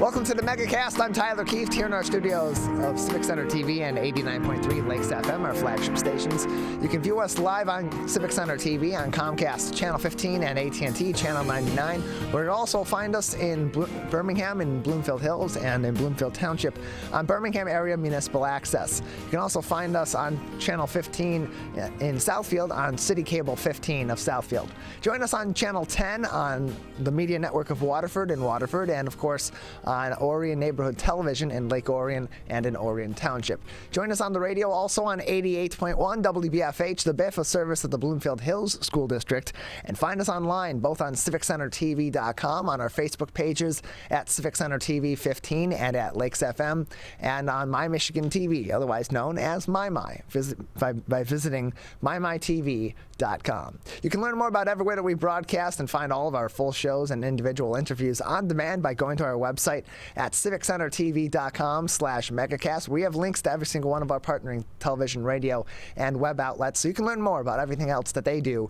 Welcome to the Megacast. I'm Tyler Keefe here in our studios of Civic Center TV and 89.3 Lakes FM, our flagship stations. You can view us live on Civic Center TV on Comcast Channel 15 and AT&T Channel 99. Where you'll also find us in Birmingham, in Bloomfield Hills, and in Bloomfield Township on Birmingham Area Municipal Access. You can also find us on Channel 15 in Southfield on City Cable 15 of Southfield. Join us on Channel 10 on the Media Network of Waterford, and of course on Orion Neighborhood Television in Lake Orion and in Orion Township. Join us on the radio also on 88.1 WBFH, the BIF, a service of the Bloomfield Hills School District, and find us online both on civiccentertv.com, on our Facebook pages at Civic Center TV 15 and at Lakes FM, and on My Michigan TV, otherwise known as MyMy, by visiting mymytv.com. You can learn more about everywhere that we broadcast and find all of our full shows and individual interviews on demand by going to our website at civiccentertv.com/megacast. We have links to every single one of our partnering television, radio, and web outlets, so you can learn more about everything else that they do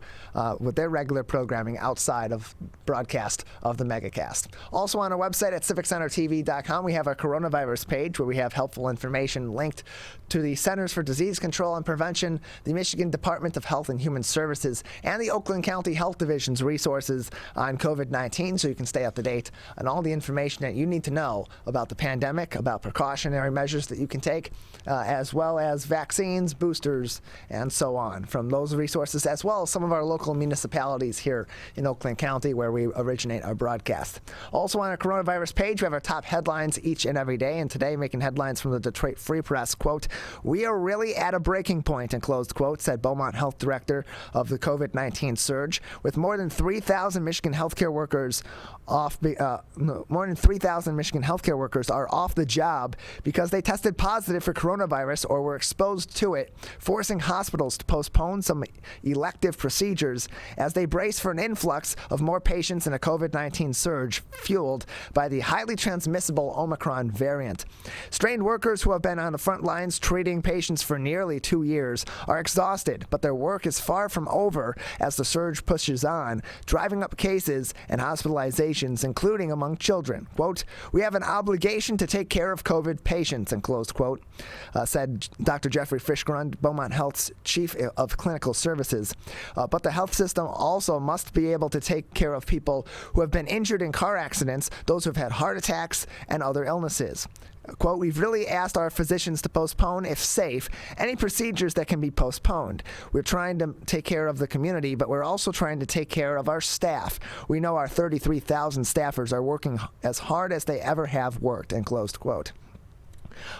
with their regular programming outside of broadcast of the Megacast. Also on our website at civiccentertv.com, we have our coronavirus page where we have helpful information linked to the Centers for Disease Control and Prevention, the Michigan Department of Health and Human Services, and the Oakland County Health Division's resources on COVID-19, so you can stay up to date on all the information that you need to know about the pandemic, about precautionary measures that you can take, as well as vaccines, boosters, and so on from those resources, as well as some of our local municipalities here in Oakland County where we originate our broadcast. Also on our coronavirus page, we have our top headlines each and every day, and today making headlines from the Detroit Free Press, quote, "We are really at a breaking point," and closed quote, said Beaumont Health Director of the COVID-19 surge, with more than 3,000 Michigan healthcare workers are off the job because they tested positive for coronavirus or were exposed to it, forcing hospitals to postpone some elective procedures as they brace for an influx of more patients in a COVID-19 surge fueled by the highly transmissible Omicron variant. Strained workers who have been on the front lines treating patients for nearly 2 years are exhausted, but their work is far from over as the surge pushes on, driving up cases and hospitalizations, including among children. Quote, "We have an obligation to take care of COVID patients," and closed quote, said Dr. Jeffrey Fishgrund, Beaumont Health's Chief of Clinical Services. But the health system also must be able to take care of people who have been injured in car accidents, those who have had heart attacks, and other illnesses. Quote, "We've really asked our physicians to postpone, if safe, any procedures that can be postponed. We're trying to take care of the community, but we're also trying to take care of our staff. We know our 33,000 staffers are working as hard as they ever have worked," and closed quote.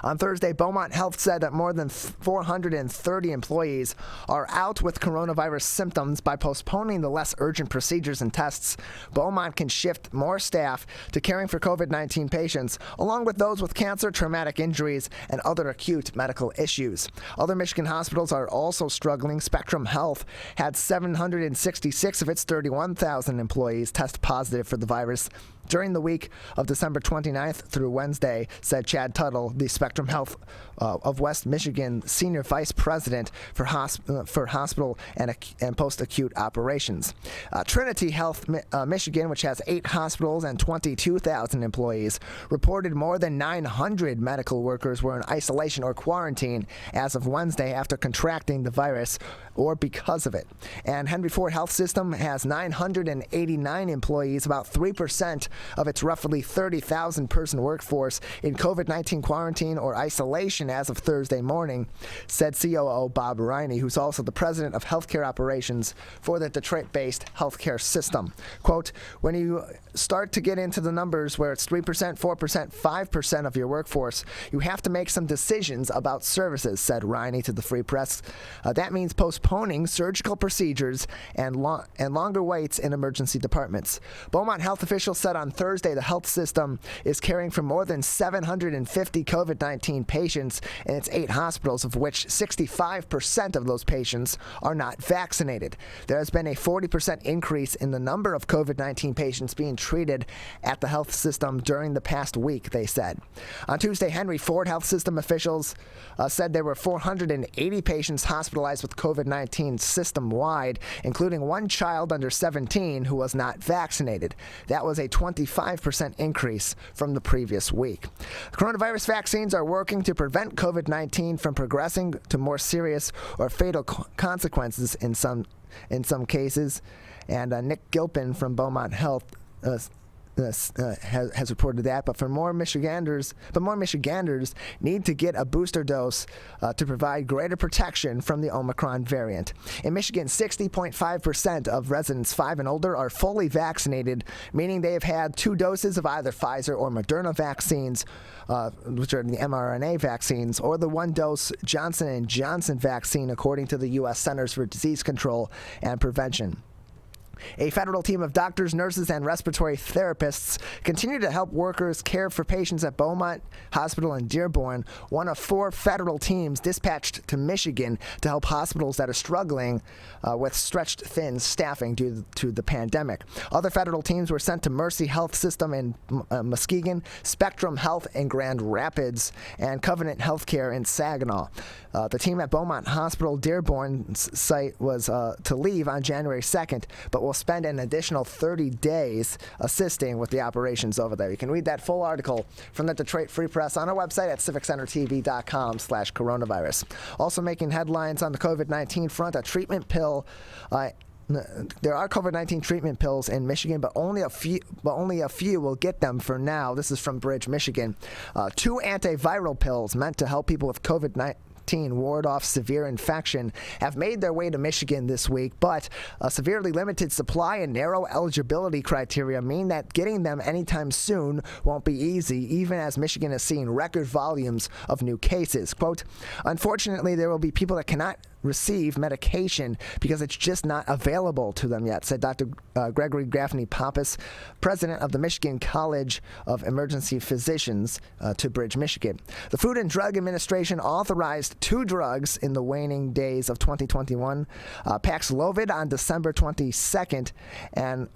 On Thursday, Beaumont Health said that more than 430 employees are out with coronavirus symptoms. By postponing the less urgent procedures and tests, Beaumont can shift more staff to caring for COVID-19 patients, along with those with cancer, traumatic injuries, and other acute medical issues. Other Michigan hospitals are also struggling. Spectrum Health had 766 of its 31,000 employees test positive for the virus during the week of December 29th through Wednesday, said Chad Tuttle, the Spectrum Health of West Michigan Senior Vice President for hospital and post-acute operations. Trinity Health Michigan, which has 8 hospitals and 22,000 employees, reported more than 900 medical workers were in isolation or quarantine as of Wednesday after contracting the virus or because of it. And Henry Ford Health System has 989 employees, about 3% of its roughly 30,000 person workforce in COVID-19 quarantine or isolation as of Thursday morning, said COO Bob Riney, who's also the president of healthcare operations for the Detroit-based healthcare system. Quote, "When you start to get into the numbers where it's 3%, 4%, 5% of your workforce, you have to make some decisions about services," said Riney to the Free Press. That means postponing surgical procedures and longer waits in emergency departments. Beaumont Health officials said on Thursday the health system is caring for more than 750 COVID-19 patients in its 8 hospitals, of which 65% of those patients are not vaccinated. There has been a 40% increase in the number of COVID-19 patients being treated at the health system during the past week, they said. On Tuesday, Henry Ford Health System officials said there were 480 patients hospitalized with COVID-19 system-wide, including 1 child under 17 who was not vaccinated. That was a 20 25% increase from the previous week. Coronavirus vaccines are working to prevent COVID-19 from progressing to more serious or fatal consequences in some cases. And Nick Gilpin from Beaumont Health has reported that. But more Michiganders need to get a booster dose to provide greater protection from the Omicron variant. In Michigan, 60.5% of residents 5 and older are fully vaccinated, meaning they have had 2 doses of either Pfizer or Moderna vaccines, which are the mRNA vaccines, or the 1-dose Johnson & Johnson vaccine, according to the U.S. Centers for Disease Control and Prevention. A federal team of doctors, nurses, and respiratory therapists continue to help workers care for patients at Beaumont Hospital in Dearborn, one of 4 federal teams dispatched to Michigan to help hospitals that are struggling with stretched thin staffing due to the pandemic. Other federal teams were sent to Mercy Health System in Muskegon, Spectrum Health in Grand Rapids, and Covenant Healthcare in Saginaw. The team at Beaumont Hospital Dearborn's site was to leave on January 2nd, but will spend an additional 30 days assisting with the operations over there. You can read that full article from the Detroit Free Press on our website at civiccentertv.com/coronavirus. Also making headlines on the COVID-19 front, a treatment pill. There are COVID-19 treatment pills in Michigan, but only a few will get them for now. This is from Bridge, Michigan. 2 antiviral pills meant to help people with COVID-19 ward off severe infection have made their way to Michigan this week, but a severely limited supply and narrow eligibility criteria mean that getting them anytime soon won't be easy, even as Michigan has seen record volumes of new cases. Quote, "Unfortunately, there will be people that cannot receive medication because it's just not available to them yet," said Dr. Gregory Gaffney Pappas, president of the Michigan College of Emergency Physicians, to Bridge, Michigan. The Food and Drug Administration authorized 2 drugs in the waning days of 2021, Paxlovid on December 22nd, and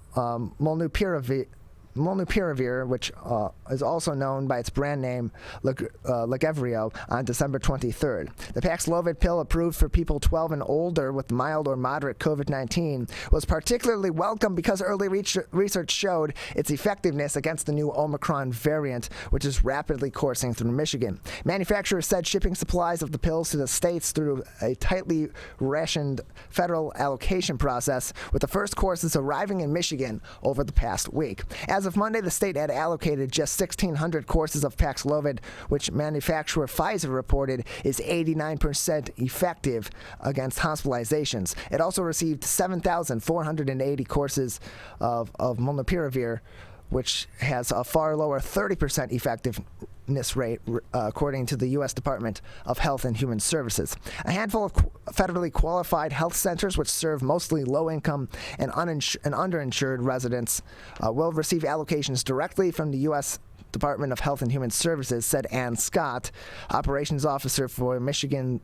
Molnupiravir, which is also known by its brand name Lagevrio, on December 23rd. The Paxlovid pill, approved for people 12 and older with mild or moderate COVID-19, was particularly welcome because early research showed its effectiveness against the new Omicron variant, which is rapidly coursing through Michigan. Manufacturers said shipping supplies of the pills to the states through a tightly rationed federal allocation process, with the first courses arriving in Michigan over the past week. As of Monday, the state had allocated just 1,600 courses of Paxlovid, which manufacturer Pfizer reported is 89% effective against hospitalizations. It also received 7,480 courses of Molnupiravir, which has a far lower 30% effectiveness rate, according to the U.S. Department of Health and Human Services. A handful of federally qualified health centers, which serve mostly low-income and underinsured residents, will receive allocations directly from the U.S. Department of Health and Human Services, said Ann Scott, operations officer for the Michigan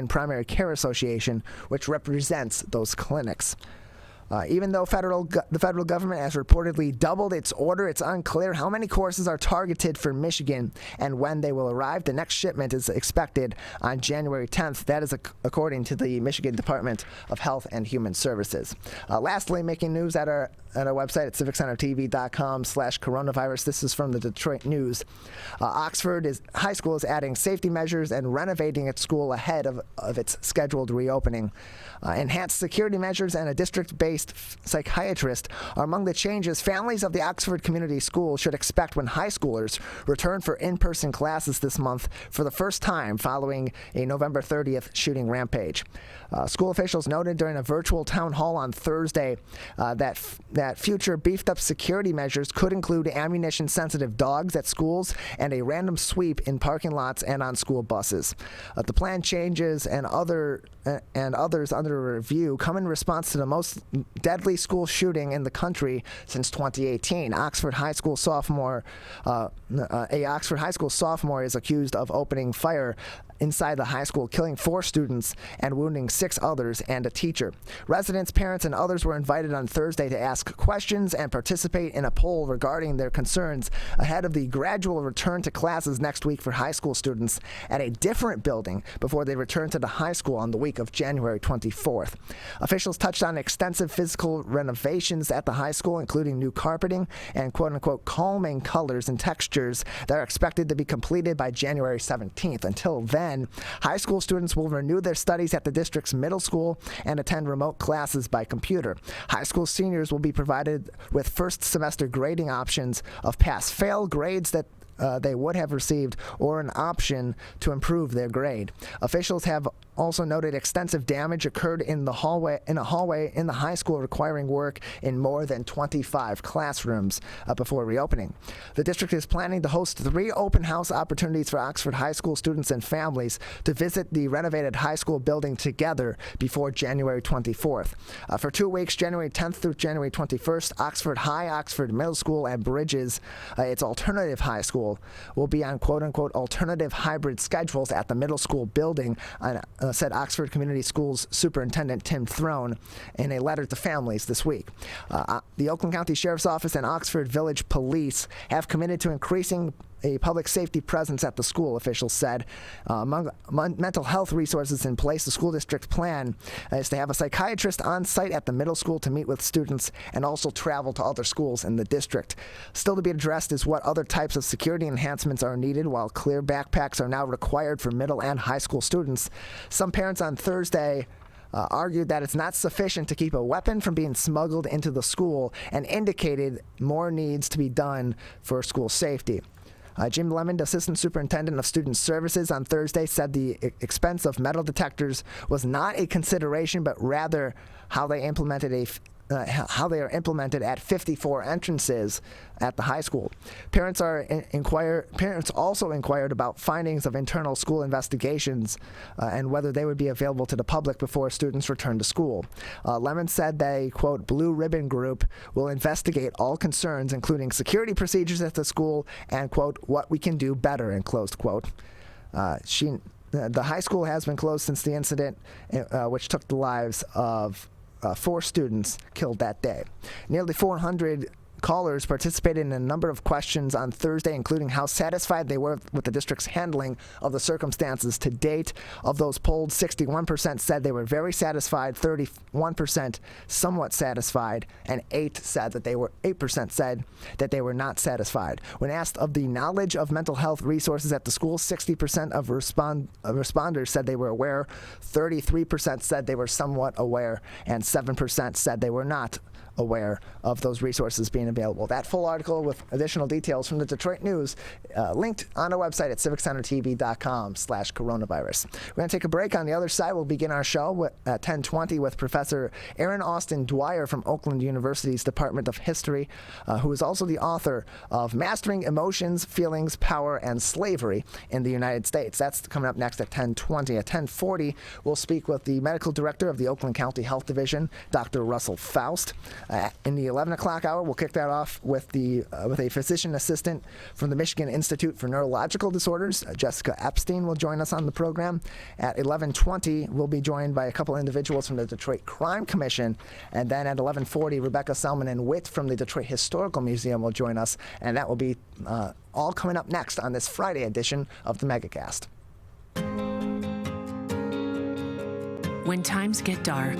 Primary Care Association, which represents those clinics. Even though the federal government has reportedly doubled its order, it's unclear how many courses are targeted for Michigan and when they will arrive. The next shipment is expected on January 10th. That is according to the Michigan Department of Health and Human Services. Lastly, making news at our website at civiccentertv.com/coronavirus. This is from the Detroit News. Oxford High School is adding safety measures and renovating its school ahead of its scheduled reopening. Enhanced security measures and a district-based psychiatrist are among the changes families of the Oxford Community School should expect when high schoolers return for in-person classes this month for the first time following a November 30th shooting rampage. School officials noted during a virtual town hall on Thursday that future beefed-up security measures could include ammunition-sensitive dogs at schools and a random sweep in parking lots and on school buses. The plan changes and others under review come in response to the most deadly school shooting in the country since 2018. A Oxford High School sophomore is accused of opening fire inside the high school, killing 4 students and wounding 6 others and a teacher. Residents, parents, and others were invited on Thursday to ask questions and participate in a poll regarding their concerns ahead of the gradual return to classes next week for high school students at a different building before they return to the high school on the week of January 24th. Officials touched on extensive physical renovations at the high school, including new carpeting and quote-unquote calming colors and textures that are expected to be completed by January 17th. Until then, high school students will renew their studies at the district's middle school and attend remote classes by computer. High school seniors will be provided with first semester grading options of pass-fail grades that they would have received, or an option to improve their grade. Officials have also noted extensive damage occurred in a hallway in the high school, requiring work in more than 25 classrooms before reopening. The district is planning to host 3 open house opportunities for Oxford high school students and families to visit the renovated high school building together before January 24th. For 2 weeks, January 10th through January 21st, Oxford High, Oxford Middle School, and Bridges, its alternative high school, will be on quote-unquote alternative hybrid schedules at the middle school building, said Oxford Community Schools Superintendent Tim Throne in a letter to families this week. The Oakland County Sheriff's Office and Oxford Village Police have committed to increasing a public safety presence at the school, officials said. Among mental health resources in place, the school district plan is to have a psychiatrist on site at the middle school to meet with students and also travel to other schools in the district. Still to be addressed is what other types of security enhancements are needed. While clear backpacks are now required for middle and high school students, some parents on Thursday argued that it's not sufficient to keep a weapon from being smuggled into the school and indicated more needs to be done for school safety. Jim Lemond, Assistant Superintendent of Student Services, on Thursday said the expense of metal detectors was not a consideration, but rather how they are implemented at 54 entrances at the high school. Parents also inquired about findings of internal school investigations and whether they would be available to the public before students return to school. Lemon said they, quote, Blue Ribbon Group will investigate all concerns, including security procedures at the school and, quote, what we can do better, and closed quote. The high school has been closed since the incident, which took the lives of 4 students killed that day. Nearly 400 callers participated in a number of questions on Thursday, including how satisfied they were with the district's handling of the circumstances to date. Of those polled, 61% said they were very satisfied, 31% somewhat satisfied, and 8% said that they were not satisfied. When asked of the knowledge of mental health resources at the school, 60% of responders said they were aware, 33% said they were somewhat aware, and 7% said they were not aware of those resources being available. That full article with additional details from the Detroit News linked on our website at civiccentertv.com/coronavirus. We're going to take a break. On the other side, we'll begin our show at 10:20 with Professor Erin Austin Dwyer from Oakland University's Department of History, who is also the author of Mastering Emotions, Feelings, Power, and Slavery in the United States. That's coming up next at 10:20. At 10:40, we'll speak with the Medical Director of the Oakland County Health Division, Dr. Russell Faust. In the 11 o'clock hour, we'll kick that off with a physician assistant from the Michigan Institute for Neurological Disorders. Jessica Epstein will join us on the program. At 11:20, we'll be joined by a couple individuals from the Detroit Crime Commission. And then at 11:40, Rebecca Selman and Witt from the Detroit Historical Museum will join us. And that will be all coming up next on this Friday edition of the Megacast. When times get dark,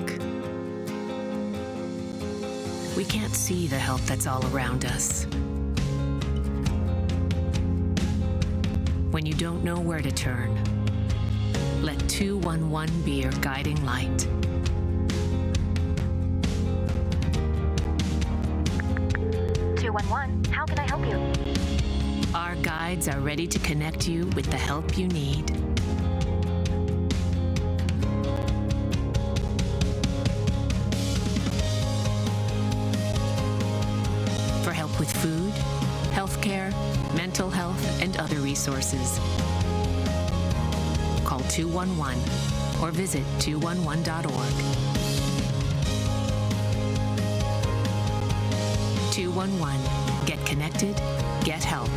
we can't see the help that's all around us. When you don't know where to turn, let 211 be your guiding light. How can I help you? Our guides are ready to connect you with the help you need. For help with food, healthcare, mental health, and other resources, call 211 or visit 211.org. 211. Get connected, get help.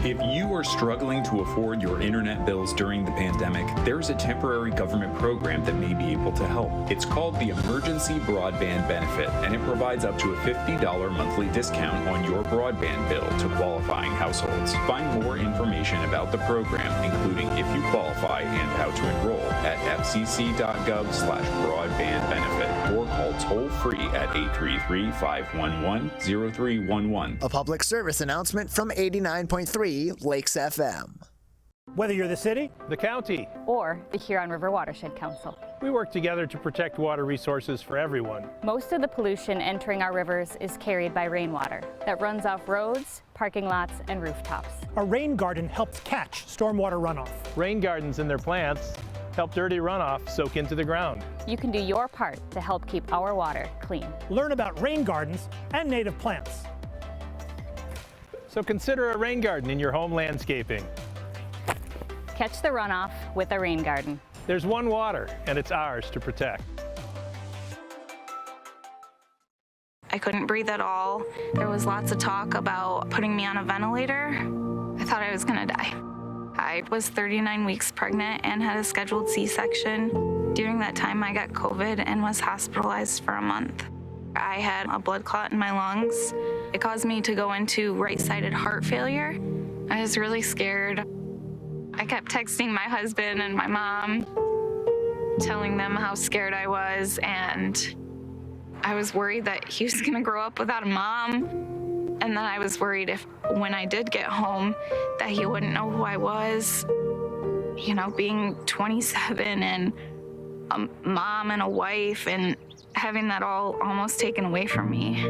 If you are struggling to afford your internet bills during the pandemic, there's a temporary government program that may be able to help. It's called the Emergency Broadband Benefit, and it provides up to a $50 monthly discount on your broadband bill to qualifying households. Find more information about the program, including if you qualify and how to enroll, at fcc.gov/broadbandbenefit, or call toll-free at 833-511-0311. A public service announcement from 89.3 Lakes FM. Whether you're the city, the county, or the Huron River Watershed Council, we work together to protect water resources for everyone. Most of the pollution entering our rivers is carried by rainwater that runs off roads, parking lots, and rooftops. a rain garden helps catch stormwater runoff. Rain gardens and their plants help dirty runoff soak into the ground. You can do your part to help keep our water clean. Learn about rain gardens and native plants. So consider a rain garden in your home landscaping. Catch the runoff with a rain garden. There's one water, and it's ours to protect. I couldn't breathe at all. There was lots of talk about putting me on a ventilator. I thought I was gonna die. I was 39 weeks pregnant and had a scheduled C-section. During that time, I got COVID and was hospitalized for a month. I had a blood clot in my lungs. It caused me to go into right-sided heart failure. I was really scared. I kept texting my husband and my mom, telling them how scared I was, and I was worried that he was gonna grow up without a mom. And then I was worried if, when I did get home, that he wouldn't know who I was. You know, being 27 and a mom and a wife and having that all almost taken away from me.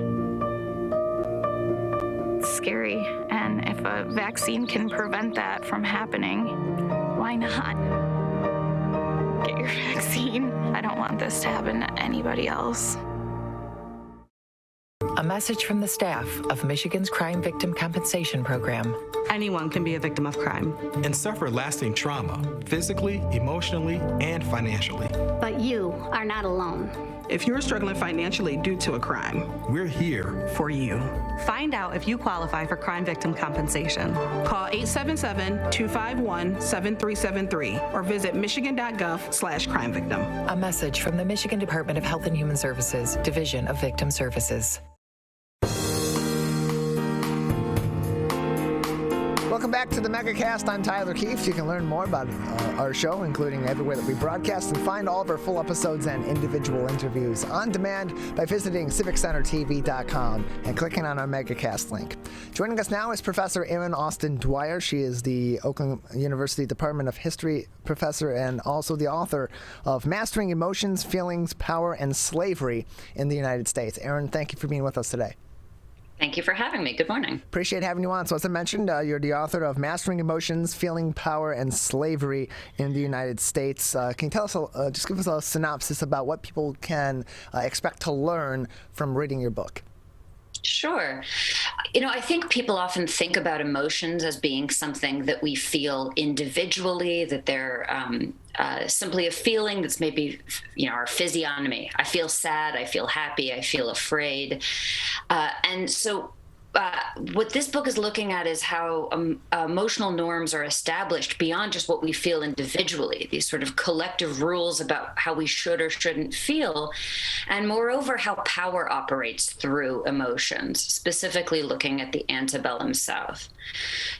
It's scary, and if a vaccine can prevent that from happening, why not? Get your vaccine. I don't want this to happen to anybody else. A message from the staff of Michigan's Crime Victim Compensation Program. Anyone can be a victim of crime and suffer lasting trauma, physically, emotionally, and financially. But you are not alone. If you're struggling financially due to a crime, we're here for you. Find out if you qualify for crime victim compensation. Call 877-251-7373 or visit michigan.gov/crime-victim. A message from the Michigan Department of Health and Human Services, Division of Victim Services. Welcome back to the Megacast. I'm Tyler Keefe. You can learn more about our show, including everywhere that we broadcast, and find all of our full episodes and individual interviews on demand by visiting civiccentertv.com and clicking on our Megacast link. Joining us now is Professor Erin Austin Dwyer. She is the Oakland University Department of History professor and also the author of Mastering Emotions, Feelings, Power, and Slavery in the United States. Erin, thank you for being with us today. Thank you for having me. Good morning. Appreciate having you on. So as I mentioned, you're the author of Mastering Emotions, Feeling, Power, and Slavery in the United States. Can you tell us, just give us a synopsis about what people can expect to learn from reading your book? Sure. You know, I think people often think about emotions as being something that we feel individually, that they're simply a feeling that's maybe, our physiognomy. I feel sad, I feel happy, I feel afraid. And so what this book is looking at is how emotional norms are established beyond just what we feel individually, these sort of collective rules about how we should or shouldn't feel, and moreover, how power operates through emotions, specifically looking at the antebellum South.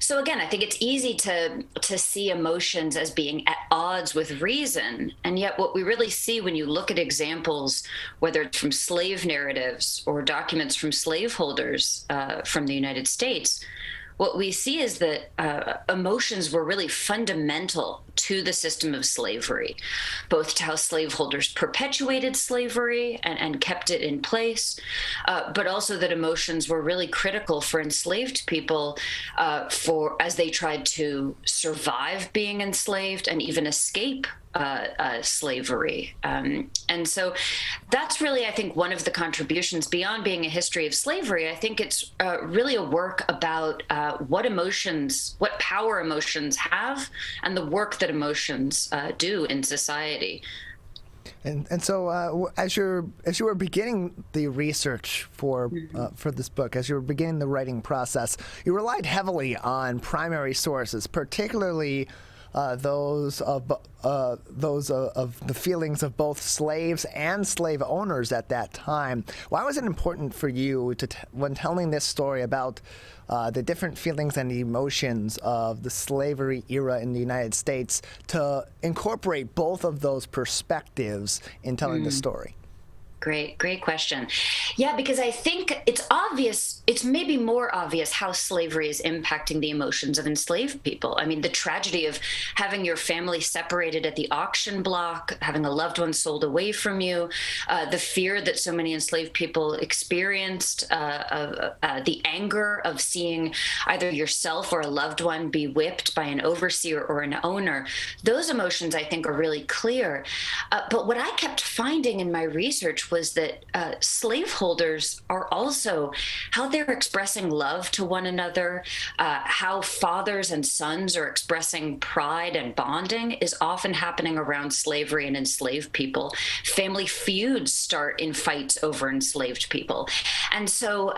So again, I think it's easy to see emotions as being at odds with reason, and yet what we really see when you look at examples, whether it's from slave narratives or documents from slaveholders from the United States, what we see is that emotions were really fundamental to the system of slavery, both to how slaveholders perpetuated slavery and kept it in place, but also that emotions were really critical for enslaved people as they tried to survive being enslaved and even escape slavery. And so that's really, I think, one of the contributions beyond being a history of slavery. I think it's really a work about what power emotions have and the work that emotions do in society. And so, as you were beginning the research for this book, as you were beginning the writing process, you relied heavily on primary sources, particularly those of the feelings of both slaves and slave owners at that time. Why was it important for you when telling this story about the different feelings and emotions of the slavery era in the United States to incorporate both of those perspectives in telling the story? Great question. Yeah, because I think it's obvious, it's maybe more obvious how slavery is impacting the emotions of enslaved people. I mean, the tragedy of having your family separated at the auction block, having a loved one sold away from you, the fear that so many enslaved people experienced, the anger of seeing either yourself or a loved one be whipped by an overseer or an owner. Those emotions, I think, are really clear. But what I kept finding in my research was that slaveholders are also how they're expressing love to one another, how fathers and sons are expressing pride and bonding is often happening around slavery and enslaved people. Family feuds start in fights over enslaved people. And so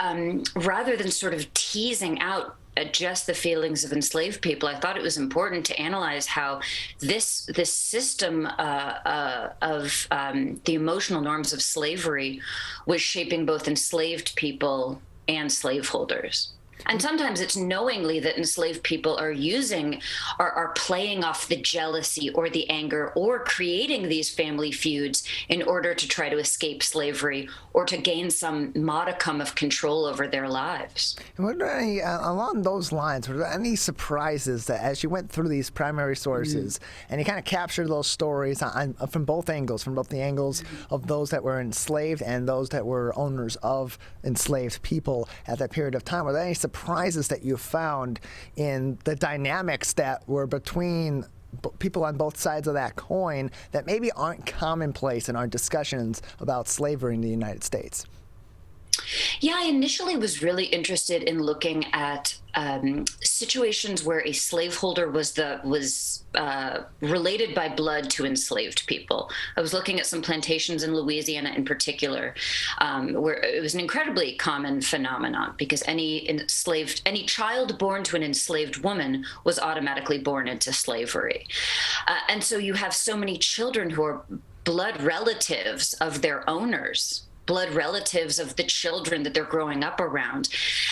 rather than sort of teasing out just the feelings of enslaved people, I thought it was important to analyze how this system of the emotional norms of slavery was shaping both enslaved people and slaveholders. And sometimes it's knowingly that enslaved people are playing off the jealousy or the anger or creating these family feuds in order to try to escape slavery or to gain some modicum of control over their lives. And were there any, along those lines, were there any surprises that as you went through these primary sources and you kind of captured those stories from both angles, from both the angles of those that were enslaved and those that were owners of enslaved people at that period of time, were there any surprises that you found in the dynamics that were between people on both sides of that coin that maybe aren't commonplace in our discussions about slavery in the United States? Yeah, I initially was really interested in looking at situations where a slaveholder was related by blood to enslaved people. I was looking at some plantations in Louisiana in particular, where it was an incredibly common phenomenon because any child born to an enslaved woman was automatically born into slavery. And so you have so many children who are blood relatives of their owners, blood relatives of the children that they're growing up around.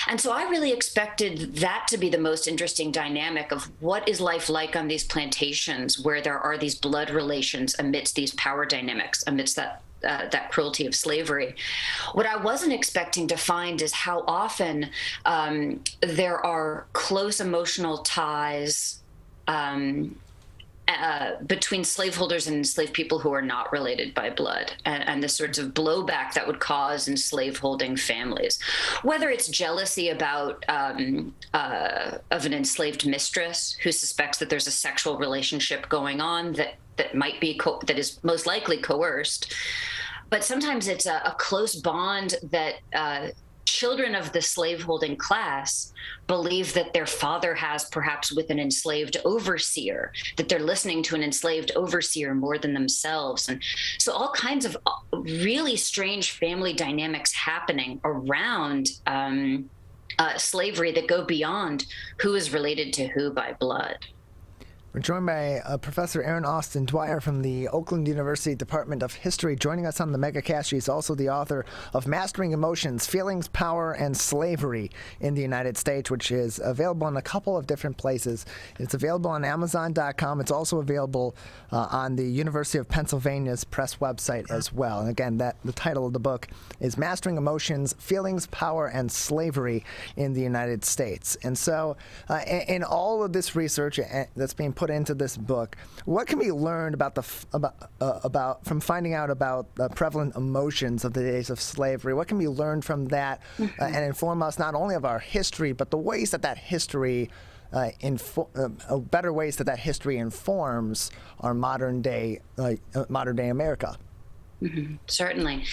And so I really expected that to be the most interesting dynamic of what is life like on these plantations where there are these blood relations amidst these power dynamics, amidst that cruelty of slavery. What I wasn't expecting to find is how often there are close emotional ties between slaveholders and enslaved people who are not related by blood, and the sorts of blowback that would cause in slaveholding families, whether it's jealousy about of an enslaved mistress who suspects that there's a sexual relationship going on that might be that is most likely coerced, but sometimes it's a close bond that children of the slaveholding class believe that their father has perhaps with an enslaved overseer, that they're listening to an enslaved overseer more than themselves. And so all kinds of really strange family dynamics happening around slavery that go beyond who is related to who by blood. We're joined by Professor Erin Austin Dwyer from the Oakland University Department of History. Joining us on the Megacast, she's also the author of Mastering Emotions, Feelings, Power, and Slavery in the United States, which is available in a couple of different places. It's available on Amazon.com. It's also available on the University of Pennsylvania's press website as well. And again, the title of the book is Mastering Emotions, Feelings, Power, and Slavery in the United States. And so in all of this research that's being put into this book, what can be learned about from finding out about the prevalent emotions of the days of slavery? What can be learned from that and inform us not only of our history, but the ways that history better ways that history informs our modern day America? Certainly.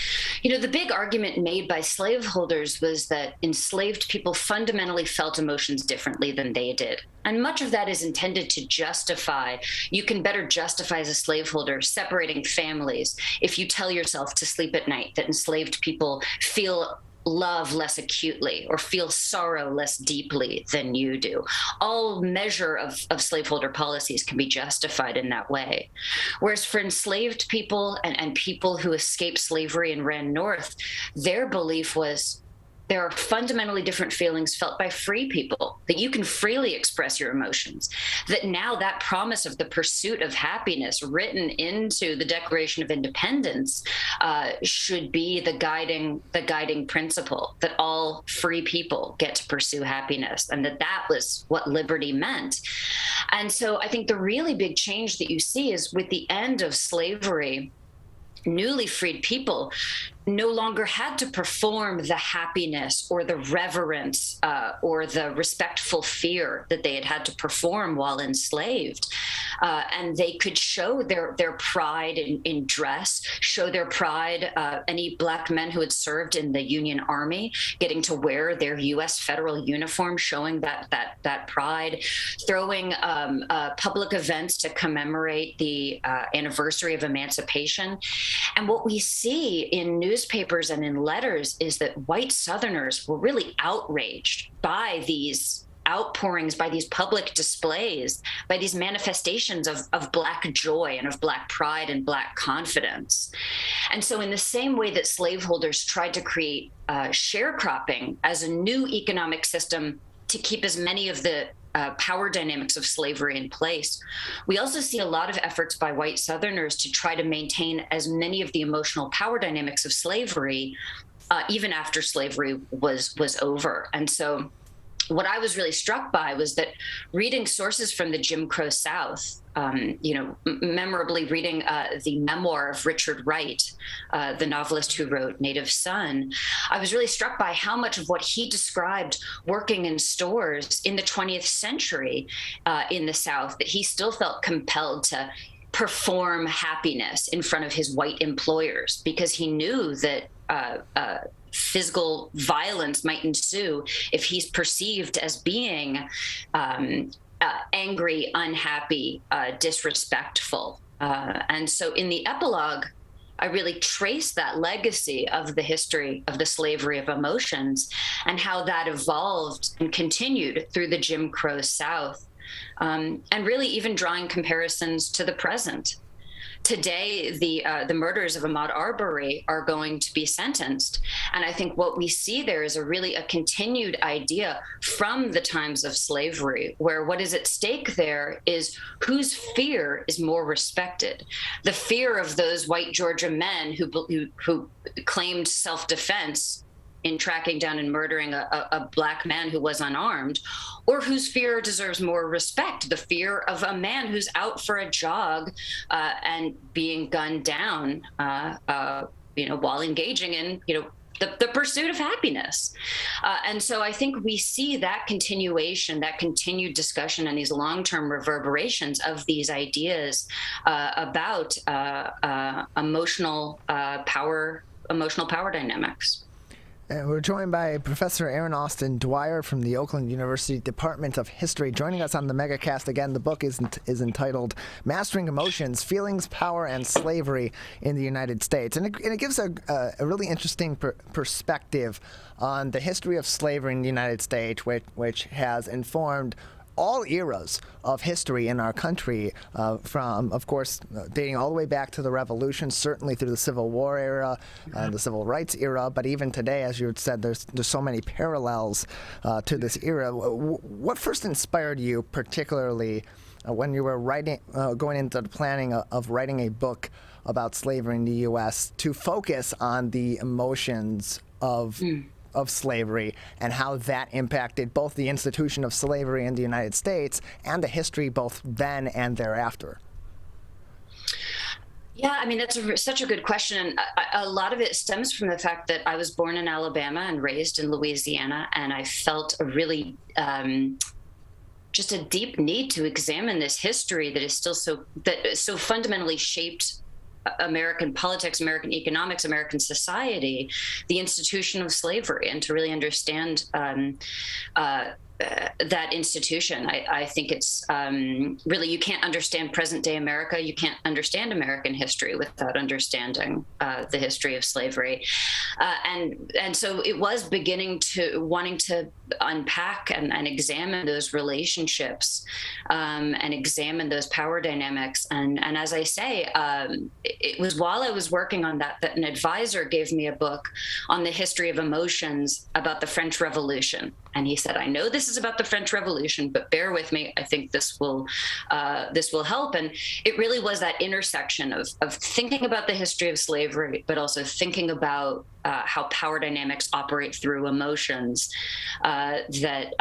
The big argument made by slaveholders was that enslaved people fundamentally felt emotions differently than they did. And much of that is intended to justify, you can better justify as a slaveholder separating families if you tell yourself to sleep at night that enslaved people feel love less acutely or feel sorrow less deeply than you do. All measure of slaveholder policies can be justified in that way. Whereas for enslaved people and people who escaped slavery and ran north, their belief was there are fundamentally different feelings felt by free people, that you can freely express your emotions, that now that promise of the pursuit of happiness written into the Declaration of Independence should be the guiding principle, that all free people get to pursue happiness, and that was what liberty meant. And so I think the really big change that you see is with the end of slavery, newly freed people no longer had to perform the happiness or the reverence or the respectful fear that they had to perform while enslaved. And they could show their pride in dress, show their pride, any Black men who had served in the Union Army, getting to wear their U.S. federal uniform, showing that pride, throwing public events to commemorate the anniversary of emancipation. And what we see in newspapers and in letters is that white Southerners were really outraged by these outpourings, by these public displays, by these manifestations of Black joy and of Black pride and Black confidence. And so in the same way that slaveholders tried to create sharecropping as a new economic system to keep as many of the power dynamics of slavery in place, we also see a lot of efforts by white Southerners to try to maintain as many of the emotional power dynamics of slavery, even after slavery was over. And so what I was really struck by was that reading sources from the Jim Crow South, memorably reading the memoir of Richard Wright, the novelist who wrote Native Son, I was really struck by how much of what he described working in stores in the 20th century in the South, that he still felt compelled to perform happiness in front of his white employers because he knew that physical violence might ensue if he's perceived as being angry, unhappy, disrespectful. And so in the epilogue, I really trace that legacy of the history of the slavery of emotions and how that evolved and continued through the Jim Crow South, and really even drawing comparisons to the present. Today, the murderers of Ahmaud Arbery are going to be sentenced. And I think what we see there is a continued idea from the times of slavery, where what is at stake there is whose fear is more respected. The fear of those white Georgia men who claimed self-defense in tracking down and murdering a Black man who was unarmed, or whose fear deserves more respect, the fear of a man who's out for a jog and being gunned down while engaging in the pursuit of happiness. And so I think we see that continuation, that continued discussion and these long-term reverberations of these ideas about emotional power dynamics. We're joined by Professor Erin Austin Dwyer from the Oakland University Department of History. Joining us on the Megacast again, the book is entitled Mastering Emotions, Feelings, Power, and Slavery in the United States. And it gives a really interesting perspective on the history of slavery in the United States, which has informed all eras of history in our country, from, of course, dating all the way back to the Revolution, certainly through the Civil War era and the Civil Rights era, but even today, as you had said, there's so many parallels to this era. What first inspired you, particularly when you were going into the planning of writing a book about slavery in the U.S., to focus on the emotions of slavery and how that impacted both the institution of slavery in the United States and the history both then and thereafter? Yeah, I mean, that's such a good question. And a lot of it stems from the fact that I was born in Alabama and raised in Louisiana, and I felt a really just a deep need to examine this history that is still so fundamentally shaped American politics, American economics, American society, the institution of slavery, and to really understand that institution. I think it's really, you can't understand present day America. You can't understand American history without understanding the history of slavery. And so it was wanting to unpack and examine those relationships and examine those power dynamics. And as I say, it was while I was working on that an advisor gave me a book on the history of emotions about the French Revolution. And he said, I know this is about the French Revolution, but bear with me. I think this will help. And it really was that intersection of thinking about the history of slavery, but also thinking about how power dynamics operate through emotions that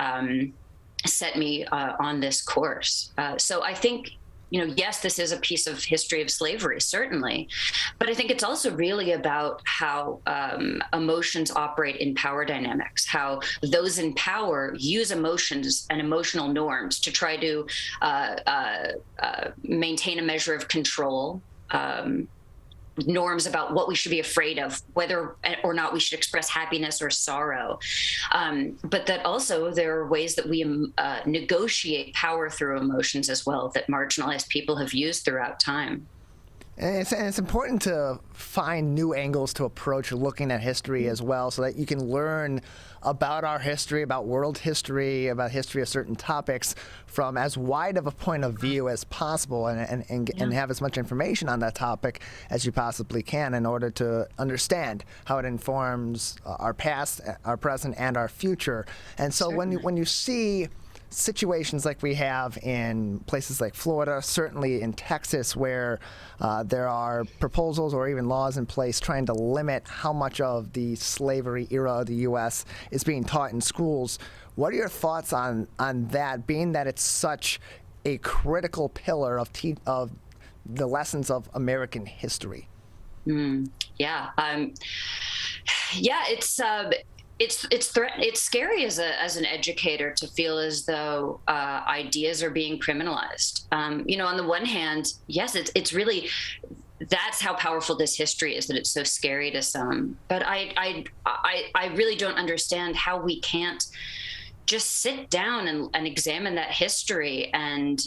set me on this course. So I think, yes, this is a piece of history of slavery, certainly, but I think it's also really about how emotions operate in power dynamics, how those in power use emotions and emotional norms to try to maintain a measure of control, norms about what we should be afraid of, whether or not we should express happiness or sorrow. But that also there are ways that we negotiate power through emotions as well that marginalized people have used throughout time. And it's important to find new angles to approach looking at history as well, so that you can learn about our history, about world history, about history of certain topics from as wide of a point of view as possible, and have as much information on that topic as you possibly can in order to understand how it informs our past, our present, and our future. And so when you see situations like we have in places like Florida, certainly in Texas, where there are proposals or even laws in place trying to limit how much of the slavery era of the U.S. is being taught in schools. What are your thoughts on that, being that it's such a critical pillar of the lessons of American history? It's scary as an educator to feel as though ideas are being criminalized. On the one hand, yes, it's really, that's how powerful this history is, that it's so scary to some. But I really don't understand how we can't just sit down and examine that history and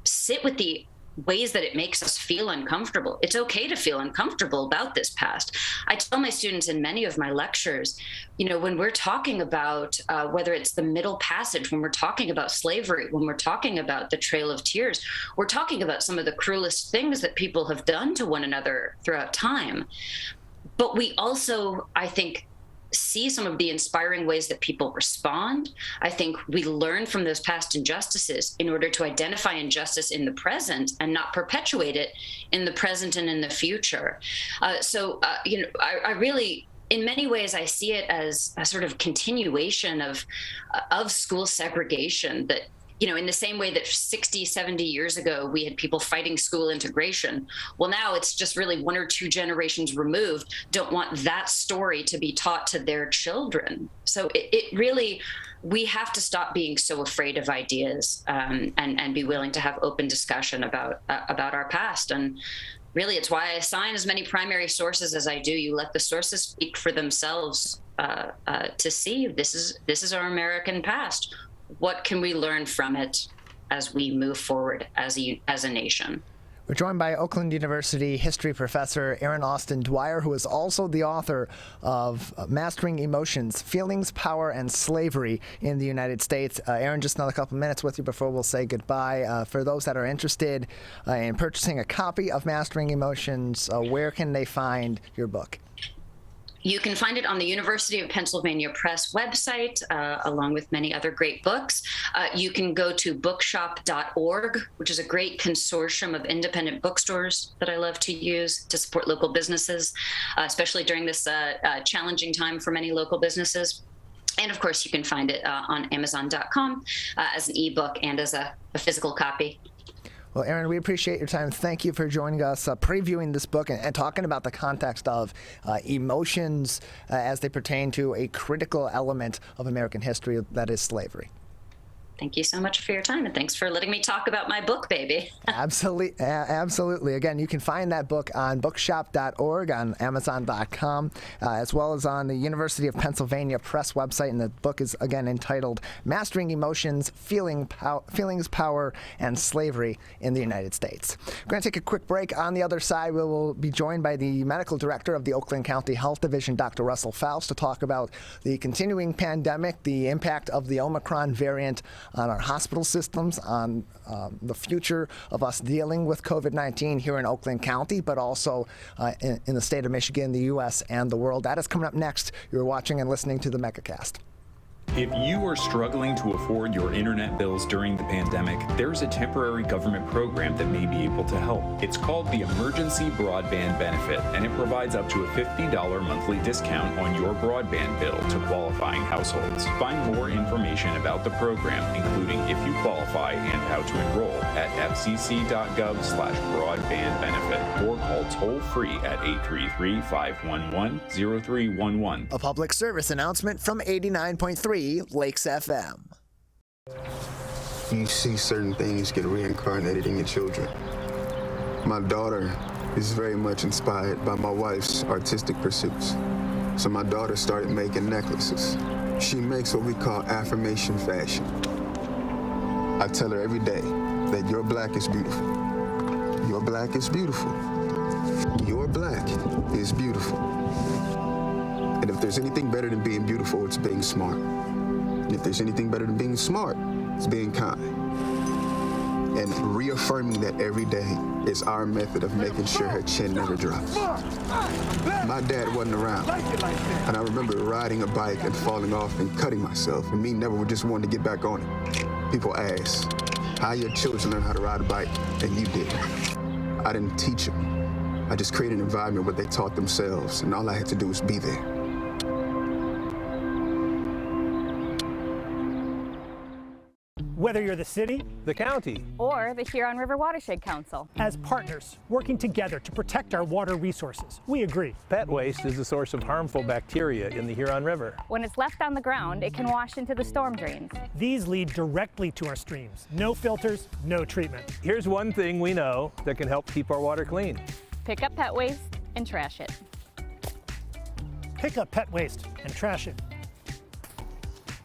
sit with the ways that it makes us feel uncomfortable. It's okay to feel uncomfortable about this past. I tell my students in many of my lectures, when we're talking about whether it's the Middle Passage, when we're talking about slavery, when we're talking about the Trail of Tears, we're talking about some of the cruelest things that people have done to one another throughout time. But we also, I think, see some of the inspiring ways that people respond. I think we learn from those past injustices in order to identify injustice in the present and not perpetuate it in the present and in the future. I really, in many ways, I see it as a sort of continuation of school segregation that, in the same way that 60, 70 years ago, we had people fighting school integration. Well, now it's just really one or two generations removed, don't want that story to be taught to their children. So it really, we have to stop being so afraid of ideas and be willing to have open discussion about our past. And really, it's why I assign as many primary sources as I do. You let the sources speak for themselves to see this is our American past. What can we learn from it as we move forward as a nation? We're joined by Oakland University history professor Erin Austin Dwyer, who is also the author of Mastering Emotions, Feelings, Power, and Slavery in the United States. Erin, just another couple minutes with you before we'll say goodbye. For those that are interested in purchasing a copy of Mastering Emotions, where can they find your book? You can find it on the University of Pennsylvania Press website, along with many other great books. You can go to bookshop.org, which is a great consortium of independent bookstores that I love to use to support local businesses, especially during this challenging time for many local businesses. And of course, you can find it on Amazon.com as an ebook and as a physical copy. Well, Erin, we appreciate your time. Thank you for joining us, previewing this book and talking about the context of emotions as they pertain to a critical element of American history, that is slavery. Thank you so much for your time, and thanks for letting me talk about my book, baby. Absolutely. Again, you can find that book on bookshop.org, on Amazon.com, as well as on the University of Pennsylvania Press website. And the book is, again, entitled Mastering Emotions, Feelings, Power, and Slavery in the United States. We're going to take a quick break. On the other side, we will be joined by the medical director of the Oakland County Health Division, Dr. Russell Faust, to talk about the continuing pandemic, the impact of the Omicron variant on our hospital systems, on the future of us dealing with COVID-19 here in Oakland County, but also in the state of Michigan, the U.S., and the world. That is coming up next. You're watching and listening to the Megacast. If you are struggling to afford your internet bills during the pandemic, there's a temporary government program that may be able to help. It's called the Emergency Broadband Benefit, and it provides up to a $50 monthly discount on your broadband bill to qualifying households. Find more information about the program, including if you qualify and how to enroll, at fcc.gov/broadbandbenefit, or call toll-free at 833-511-0311. A public service announcement from 89.3 Lakes FM. You see certain things get reincarnated in your children. My daughter is very much inspired by my wife's artistic pursuits. So my daughter started making necklaces. She makes what we call affirmation fashion. I tell her every day that your black is beautiful. Your black is beautiful. Your black is beautiful. And if there's anything better than being beautiful, it's being smart. And if there's anything better than being smart, it's being kind. And reaffirming that every day is our method of making sure her chin never drops. My dad wasn't around, and I remember riding a bike and falling off and cutting myself, and me never just wanted to get back on it. People ask, how your children learn how to ride a bike, and you did. I didn't teach them. I just created an environment where they taught themselves, and all I had to do was be there. Whether you're the city, the county, or the Huron River Watershed Council. As partners working together to protect our water resources, we agree. Pet waste is a source of harmful bacteria in the Huron River. When it's left on the ground, it can wash into the storm drains. These lead directly to our streams. No filters, no treatment. Here's one thing we know that can help keep our water clean. Pick up pet waste and trash it. Pick up pet waste and trash it.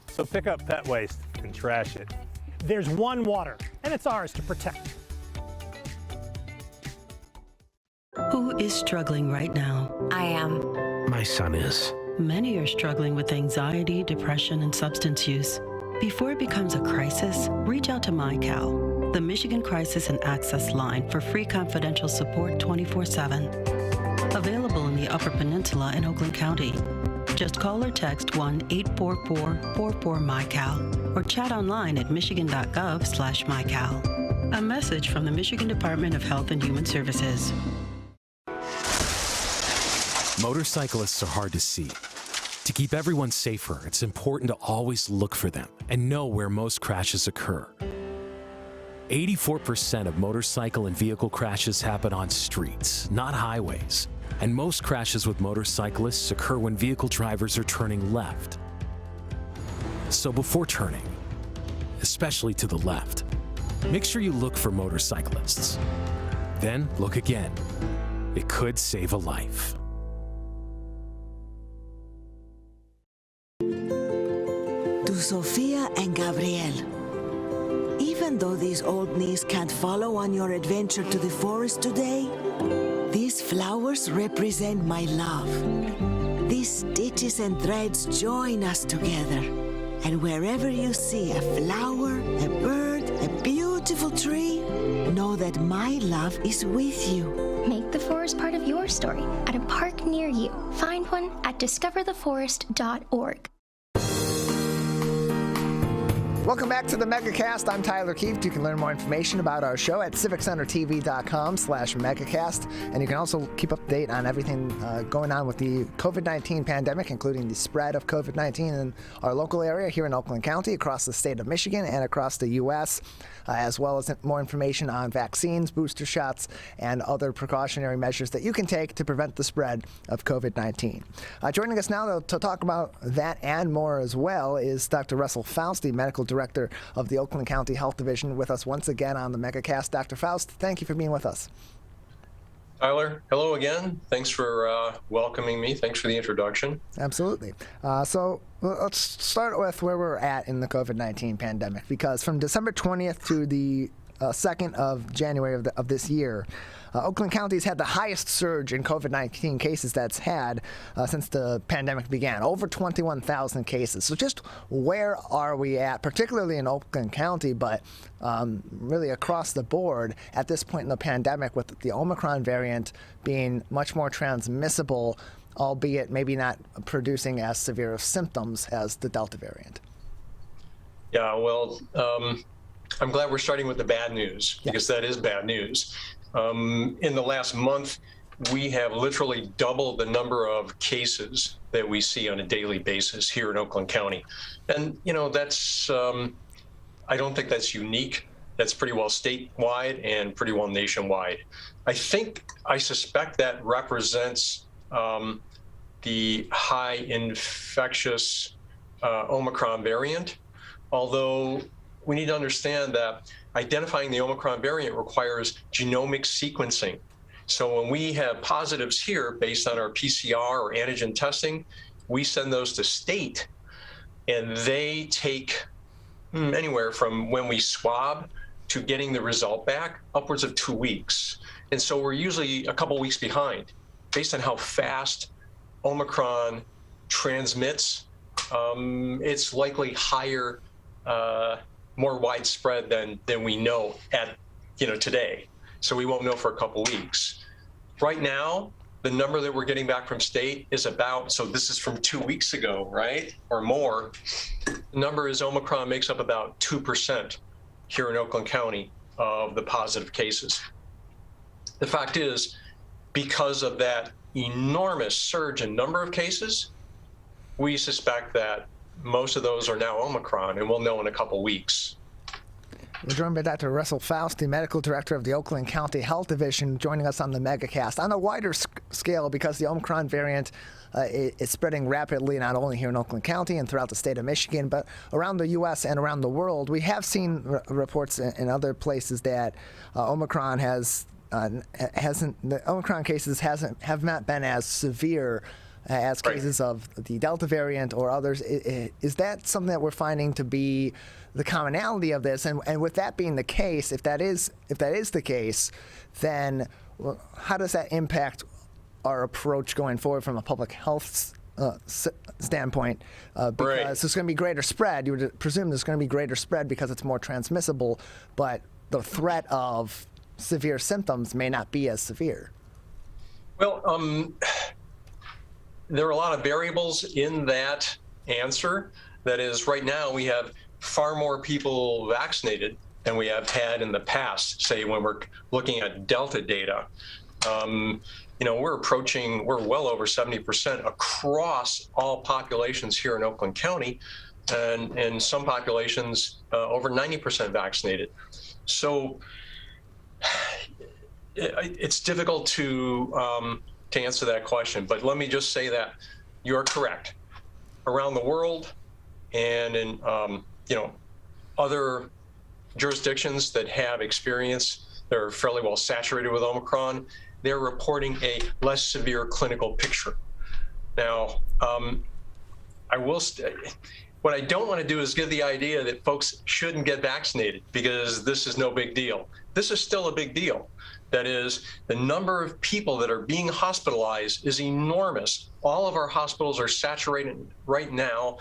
So pick up pet waste and trash it. There's one water, and it's ours to protect. Who is struggling right now? I am. My son is. Many are struggling with anxiety, depression, and substance use. Before it becomes a crisis, reach out to MyCal, the Michigan Crisis and Access Line for free confidential support 24/7. Available in the Upper Peninsula and Oakland County. Just call or text 1-844-44-MyCal or chat online at michigan.gov/MyCal. A message from the Michigan Department of Health and Human Services. Motorcyclists are hard to see. To keep everyone safer, it's important to always look for them and know where most crashes occur. 84% of motorcycle and vehicle crashes happen on streets, not highways. And most crashes with motorcyclists occur when vehicle drivers are turning left. So before turning, especially to the left, make sure you look for motorcyclists. Then look again. It could save a life. To Sophia and Gabriel, even though these old knees can't follow on your adventure to the forest today, these flowers represent my love. These stitches and threads join us together. And wherever you see a flower, a bird, a beautiful tree, know that my love is with you. Make the forest part of your story at a park near you. Find one at discovertheforest.org. Welcome back to the Megacast. I'm Tyler Keefe. You can learn more information about our show at civiccentertv.com/Megacast. And you can also keep up to date on everything going on with the COVID-19 pandemic, including the spread of COVID-19 in our local area here in Oakland County, across the state of Michigan, and across the U.S., as well as more information on vaccines, booster shots, and other precautionary measures that you can take to prevent the spread of COVID-19. Joining us now to talk about that and more as well is Dr. Russell Faust, the medical director Director of the Oakland County Health Division, with us once again on the Megacast. Dr. Faust, thank you for being with us. Tyler, hello again. Thanks for welcoming me. Thanks for the introduction. Absolutely. So let's start with where we're at in the COVID-19 pandemic, because from December 20th to the 2nd of January of this year, Oakland County's had the highest surge in COVID-19 cases that's had since the pandemic began, over 21,000 cases. So just where are we at, particularly in Oakland County, but really across the board at this point in the pandemic, with the Omicron variant being much more transmissible, albeit maybe not producing as severe of symptoms as the Delta variant? Yeah, well, I'm glad we're starting with the bad news, because that is bad news. In the last month, we have literally doubled the number of cases that we see on a daily basis here in Oakland County. And, you know, that's, I don't think that's unique. That's pretty well statewide and pretty well nationwide. I suspect that represents the high infectious Omicron variant, although we need to understand that identifying the Omicron variant requires genomic sequencing. So when we have positives here based on our PCR or antigen testing, we send those to state, and they take anywhere from when we swab to getting the result back upwards of 2 weeks. And so we're usually a couple weeks behind based on how fast Omicron transmits. It's likely higher, more widespread than we know at today. So we won't know for a couple weeks. Right now, the number that we're getting back from state is about, so this is from 2 weeks ago, right? Or more. The number is Omicron makes up about 2% here in Oakland County of the positive cases. The fact is, because of that enormous surge in number of cases, we suspect that most of those are now Omicron, and we'll know in a couple weeks. We're joined by Dr. Russell Faust, the Medical Director of the Oakland County Health Division, joining us on the Megacast. On a wider scale, because the Omicron variant is spreading rapidly, not only here in Oakland County and throughout the state of Michigan, but around the U.S. and around the world, we have seen reports in other places that Omicron the Omicron cases have not been as severe as cases of the Delta variant or others. Is that something that we're finding to be the commonality of this? And with that being the case, if that is the case, then how does that impact our approach going forward from a public health standpoint? Because there's going to be greater spread. You would presume there's going to be greater spread because it's more transmissible, but the threat of severe symptoms may not be as severe. Well, there are a lot of variables in that answer. That is, right now we have far more people vaccinated than we have had in the past, say when we're looking at Delta data. We're well over 70% across all populations here in Oakland County, and in some populations over 90% vaccinated. So it's difficult to answer that question, but let me just say that you're correct. Around the world and in other jurisdictions that have experience, they're fairly well saturated with Omicron, they're reporting a less severe clinical picture. Now, what I don't want to do is give the idea that folks shouldn't get vaccinated because this is no big deal. This is still a big deal. That is, the number of people that are being hospitalized is enormous. All of our hospitals are saturated right now.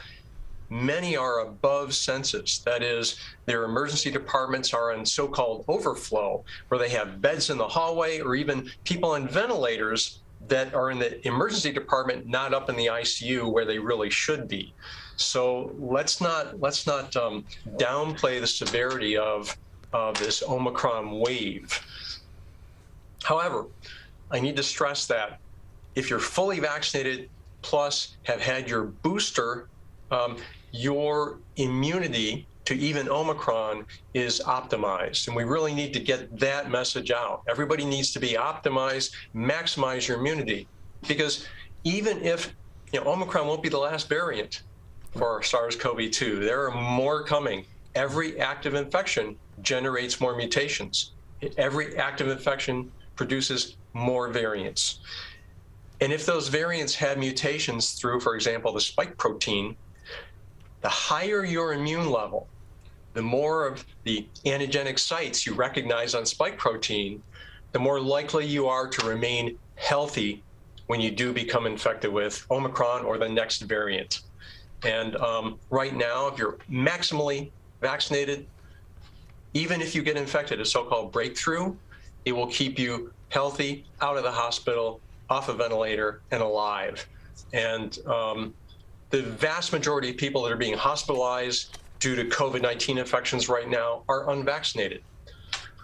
Many are above census. That is, their emergency departments are in so-called overflow, where they have beds in the hallway or even people on ventilators that are in the emergency department, not up in the ICU where they really should be. So let's not downplay the severity of this Omicron wave. However, I need to stress that if you're fully vaccinated plus have had your booster, your immunity to even Omicron is optimized. And we really need to get that message out. Everybody needs to be optimized, maximize your immunity. Because even if Omicron won't be the last variant for SARS-CoV-2, there are more coming. every active infection generates more mutations. Every active infection produces more variants. And if those variants have mutations through, for example, the spike protein, the higher your immune level, the more of the antigenic sites you recognize on spike protein, the more likely you are to remain healthy when you do become infected with Omicron or the next variant. And right now, if you're maximally vaccinated, even if you get infected, a so-called breakthrough, it will keep you healthy, out of the hospital, off a ventilator, and alive. And the vast majority of people that are being hospitalized due to COVID-19 infections right now are unvaccinated.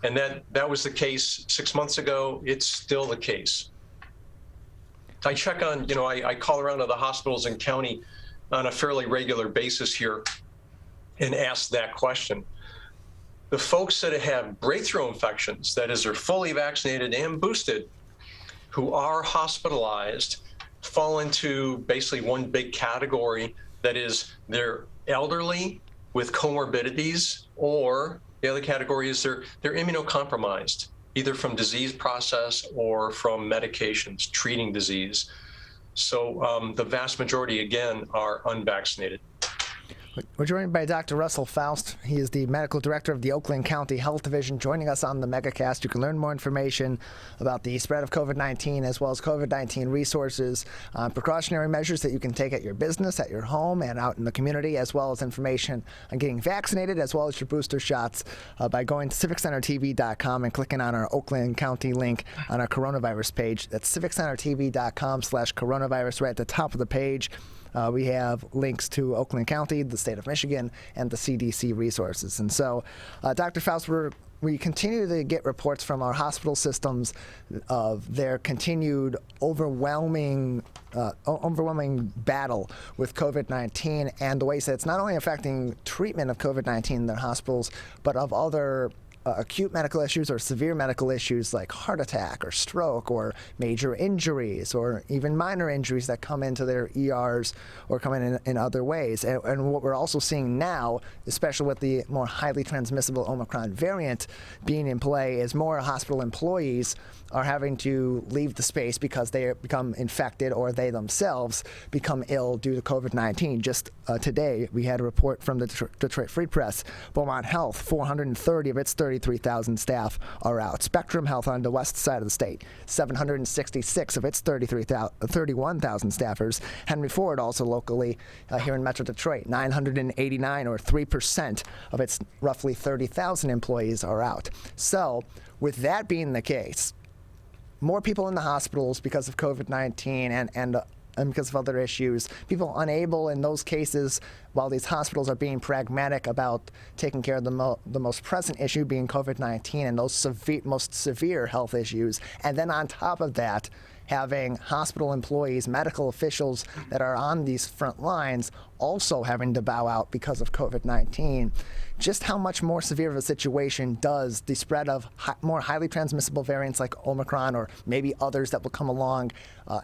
And that was the case 6 months ago. It's still the case. I check on, I call around to the hospitals in county on a fairly regular basis here and ask that question. The folks that have breakthrough infections, that is, are fully vaccinated and boosted, who are hospitalized, fall into basically one big category, that is, they're elderly with comorbidities, or the other category is they're immunocompromised, either from disease process or from medications treating disease. So the vast majority, again, are unvaccinated. We're joined by Dr. Russell Faust. He is the medical director of the Oakland County Health Division, joining us on the Megacast. You can learn more information about the spread of COVID-19 as well as COVID-19 resources, precautionary measures that you can take at your business, at your home, and out in the community, as well as information on getting vaccinated, as well as your booster shots by going to civiccentertv.com and clicking on our Oakland County link on our coronavirus page. That's civiccentertv.com/coronavirus right at the top of the page. We have links to Oakland County, the state of Michigan, and the CDC resources. And so, Dr. Faust, we continue to get reports from our hospital systems of their continued overwhelming battle with COVID-19 and the ways that it's not only affecting treatment of COVID-19 in their hospitals, but of other acute medical issues or severe medical issues like heart attack or stroke or major injuries or even minor injuries that come into their ERs or come in other ways. And what we're also seeing now, especially with the more highly transmissible Omicron variant being in play, is more hospital employees are having to leave the space because they become infected or they themselves become ill due to COVID-19. Just today, we had a report from the Detroit Free Press. Beaumont Health, 430 of its 33,000 staff are out. Spectrum Health on the west side of the state, 766 of its 31,000 staffers. Henry Ford, also locally here in Metro Detroit, 989 or 3% of its roughly 30,000 employees are out. So with that being the case, more people in the hospitals because of COVID-19 and because of other issues, people unable in those cases, while these hospitals are being pragmatic about taking care of the most present issue being COVID-19 and those most severe health issues. And then on top of that, having hospital employees, medical officials that are on these front lines also having to bow out because of COVID-19. Just how much more severe of a situation does the spread of more highly transmissible variants like Omicron or maybe others that will come along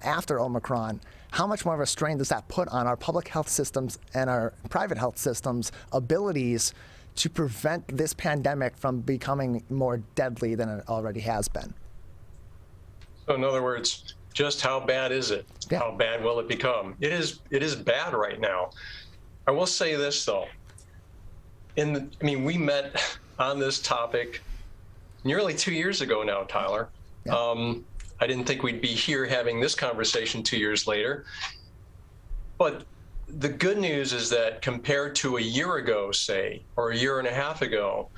after Omicron, how much more of a strain does that put on our public health systems and our private health systems' abilities to prevent this pandemic from becoming more deadly than it already has been? So in other words, just how bad is it? Yeah. How bad will it become? It is bad right now. I will say this though. We met on this topic nearly 2 years ago now, Tyler. Yeah. I didn't think we'd be here having this conversation 2 years later. But the good news is that compared to a year ago, say, or a year and a half ago,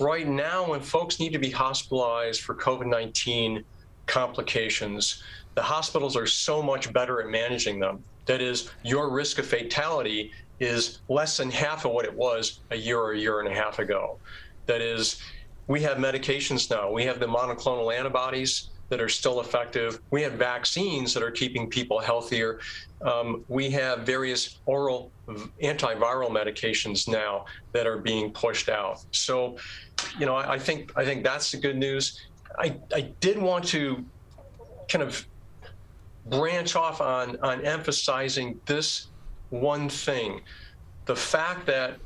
right now when folks need to be hospitalized for COVID-19 complications, the hospitals are so much better at managing them. That is, your risk of fatality is less than half of what it was a year or a year and a half ago. That is, we have medications now. We have the monoclonal antibodies that are still effective. We have vaccines that are keeping people healthier. We have various oral antiviral medications now that are being pushed out. So, I think that's the good news. I did want to kind of branch off on emphasizing this one thing, the fact that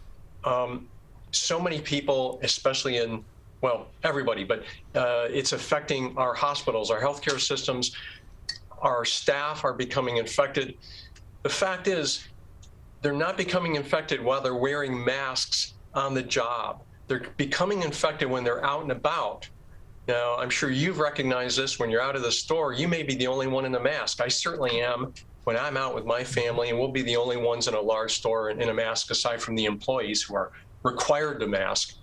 so many people, especially in, well, everybody, but it's affecting our hospitals, our healthcare systems. Our staff are becoming infected. The fact is, they're not becoming infected while they're wearing masks on the job. They're becoming infected when they're out and about. Now, I'm sure you've recognized this when you're out of the store. You may be the only one in a mask. I certainly am when I'm out with my family, and we'll be the only ones in a large store in a mask aside from the employees who are required to mask.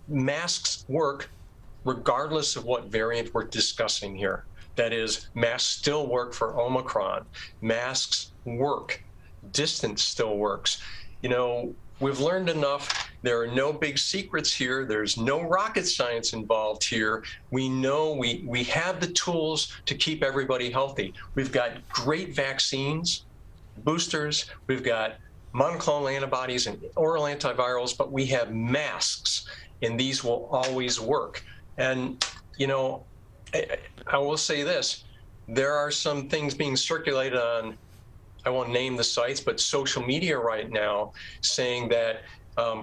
Masks work regardless of what variant we're discussing here. That is, masks still work for Omicron. Masks work. Distance still works. You know, we've learned enough. There are no big secrets here. There's no rocket science involved here. We know we have the tools to keep everybody healthy. We've got great vaccines, boosters. We've got monoclonal antibodies and oral antivirals, but we have masks, and these will always work. And, you know, I will say this, there are some things being circulated on, I won't name the sites, but social media right now saying that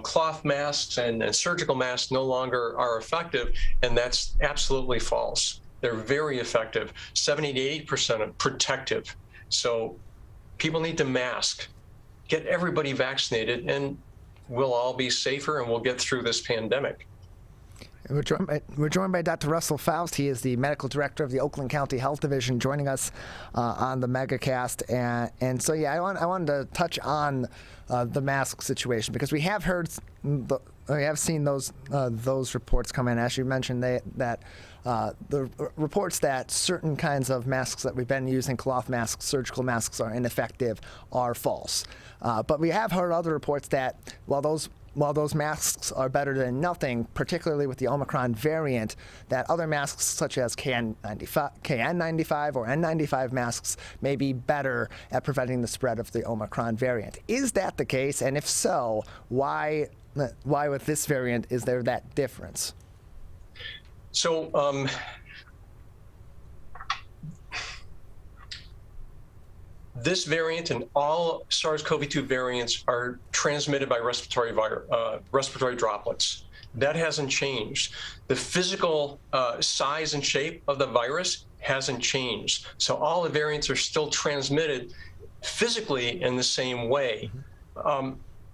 cloth masks and surgical masks no longer are effective, and that's absolutely false. They're very effective, 70 to 80% protective. So people need to mask, get everybody vaccinated, and we'll all be safer and we'll get through this pandemic. We're joined by Dr. Russell Faust. He is the medical director of the Oakland County Health Division, joining us on the Megacast. And so, yeah, I wanted to touch on the mask situation, because we have heard, we have seen those reports come in. As you mentioned, that the reports that certain kinds of masks that we've been using, cloth masks, surgical masks, are ineffective, are false. But we have heard other reports that while those masks are better than nothing, particularly with the Omicron variant, that other masks such as KN95 or N95 masks may be better at preventing the spread of the Omicron variant. Is that the case? And if so, why with this variant is there that difference? So this variant and all SARS-CoV-2 variants are transmitted by respiratory droplets. That hasn't changed. The physical size and shape of the virus hasn't changed. So all the variants are still transmitted physically in the same way.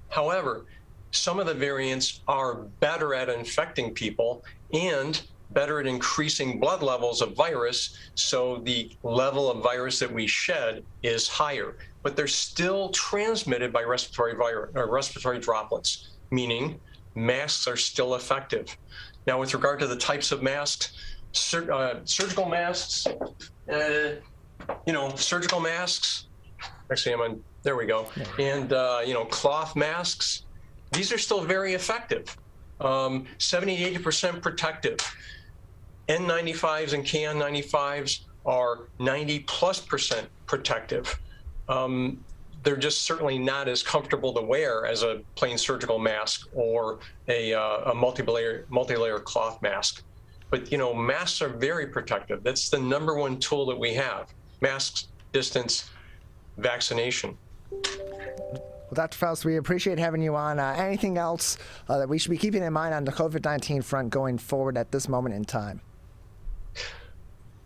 However, some of the variants are better at infecting people and better at increasing blood levels of virus, so the level of virus that we shed is higher. But they're still transmitted by respiratory droplets, meaning masks are still effective. Now, with regard to the types of masks, surgical masks, surgical masks, actually there we go, and cloth masks, these are still very effective, 70 to 80% protective. N95s and KN95s are 90+% protective. They're just certainly not as comfortable to wear as a plain surgical mask or a multi-layer cloth mask. But masks are very protective. That's the number one tool that we have: masks, distance, vaccination. Well, Dr. Faust, we appreciate having you on. Anything else that we should be keeping in mind on the COVID-19 front going forward at this moment in time?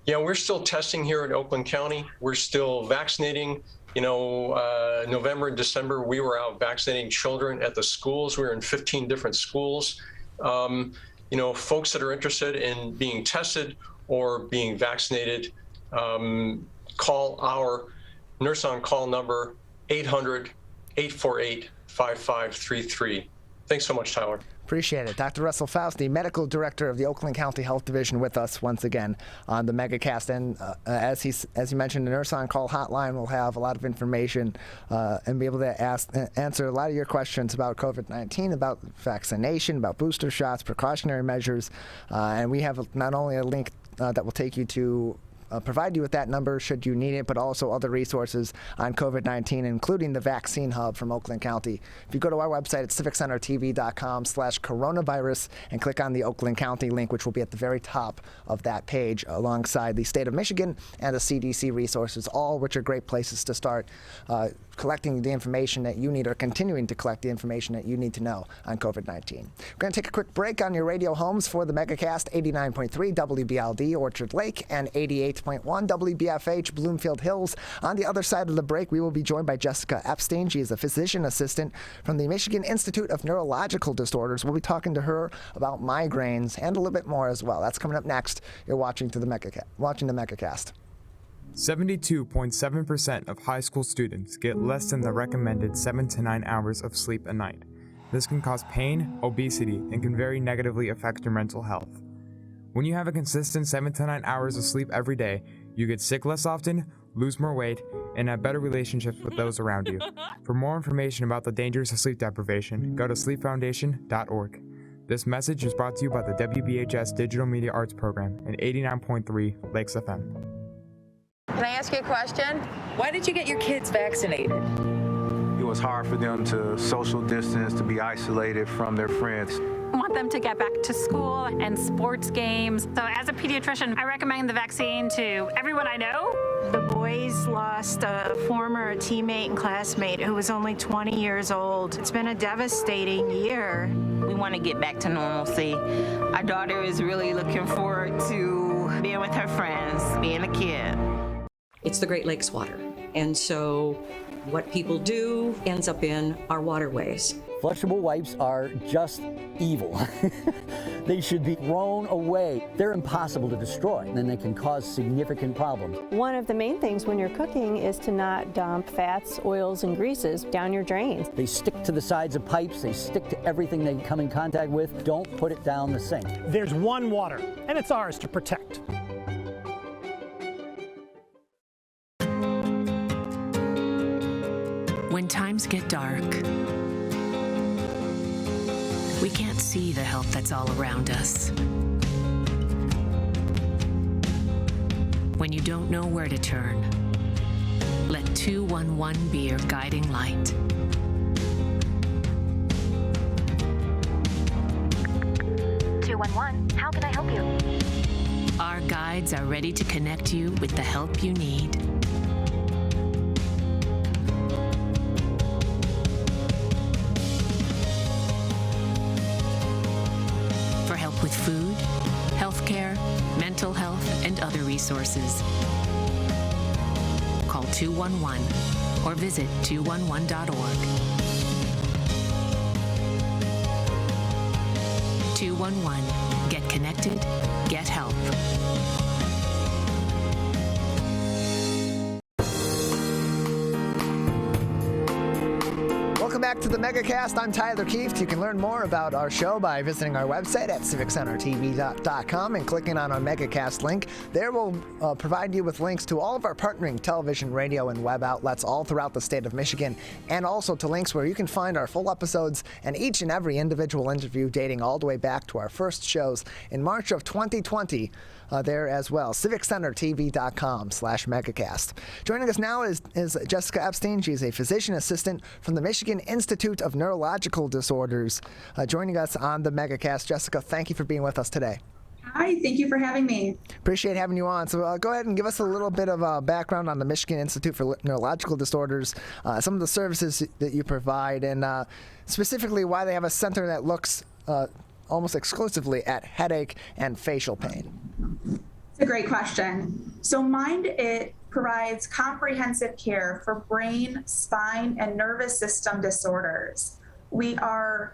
Yeah, we're still testing here at Oakland County. We're still vaccinating. November and December, we were out vaccinating children at the schools. We were in 15 different schools. Folks that are interested in being tested or being vaccinated, call our nurse on call number, 800-848-5533. Thanks so much, Tyler. Appreciate it. Dr. Russell Faust, the medical director of the Oakland County Health Division, with us once again on the Megacast. And as you mentioned, the Nurse on Call hotline will have a lot of information and be able to answer a lot of your questions about COVID-19, about vaccination, about booster shots, precautionary measures. And we have not only a link that will take you to provide you with that number should you need it, but also other resources on COVID-19, including the vaccine hub from Oakland County. If you go to our website at civiccentertv.com/coronavirus and click on the Oakland County link, which will be at the very top of that page, alongside the state of Michigan and the CDC resources, all which are great places to start collecting the information that you need, or continuing to collect the information that you need to know on COVID-19. We're going to take a quick break on your radio homes for the Megacast, 89.3 WBLD Orchard Lake and 88.1 WBFH Bloomfield Hills. On the other side of the break, we will be joined by Jessica Epstein. She is a physician assistant from the Michigan Institute of Neurological Disorders. We'll be talking to her about migraines and a little bit more as well. That's coming up next. You're watching the Megacast. 72.7% of high school students get less than the recommended 7 to 9 hours of sleep a night. This can cause pain, obesity, and can very negatively affect your mental health. When you have a consistent 7 to 9 hours of sleep every day, you get sick less often, lose more weight, and have better relationships with those around you. For more information about the dangers of sleep deprivation, go to sleepfoundation.org. This message is brought to you by the WBHS Digital Media Arts Program and 89.3 Lakes FM. Can I ask you a question? Why did you get your kids vaccinated? It was hard for them to social distance, to be isolated from their friends. I want them to get back to school and sports games. So as a pediatrician, I recommend the vaccine to everyone I know. The boys lost a former teammate and classmate who was only 20 years old. It's been a devastating year. We want to get back to normalcy. Our daughter is really looking forward to being with her friends, being a kid. It's the Great Lakes water. And so what people do ends up in our waterways. Flushable wipes are just evil. They should be thrown away. They're impossible to destroy, and they can cause significant problems. One of the main things when you're cooking is to not dump fats, oils, and greases down your drains. They stick to the sides of pipes. They stick to everything they come in contact with. Don't put it down the sink. There's one water, and it's ours to protect. When times get dark, we can't see the help that's all around us. When you don't know where to turn, let 211 be your guiding light. How can I help you? Our guides are ready to connect you with the help you need. For help with food, healthcare, mental health, and other resources. Call 211 or visit 211.org. 211. Get connected, get help. Welcome back to the Megacast. I'm Tyler Keefe. You can learn more about our show by visiting our website at civiccentertv.com and clicking on our Megacast link. There we'll provide you with links to all of our partnering television, radio, and web outlets all throughout the state of Michigan, and also to links where you can find our full episodes and each and every individual interview dating all the way back to our first shows in March of 2020. There as well, civiccentertv.com/megacast. Joining us now is Jessica Epstein. She's a physician assistant from the Michigan Institute of Neurological Disorders. Joining us on the Megacast. Jessica, thank you for being with us today. Hi, thank you for having me. Appreciate having you on. So go ahead and give us a little bit of background on the Michigan Institute for Neurological Disorders, some of the services that you provide, and specifically why they have a center that looks almost exclusively at headache and facial pain. It's a great question. So It provides comprehensive care for brain, spine, and nervous system disorders. We are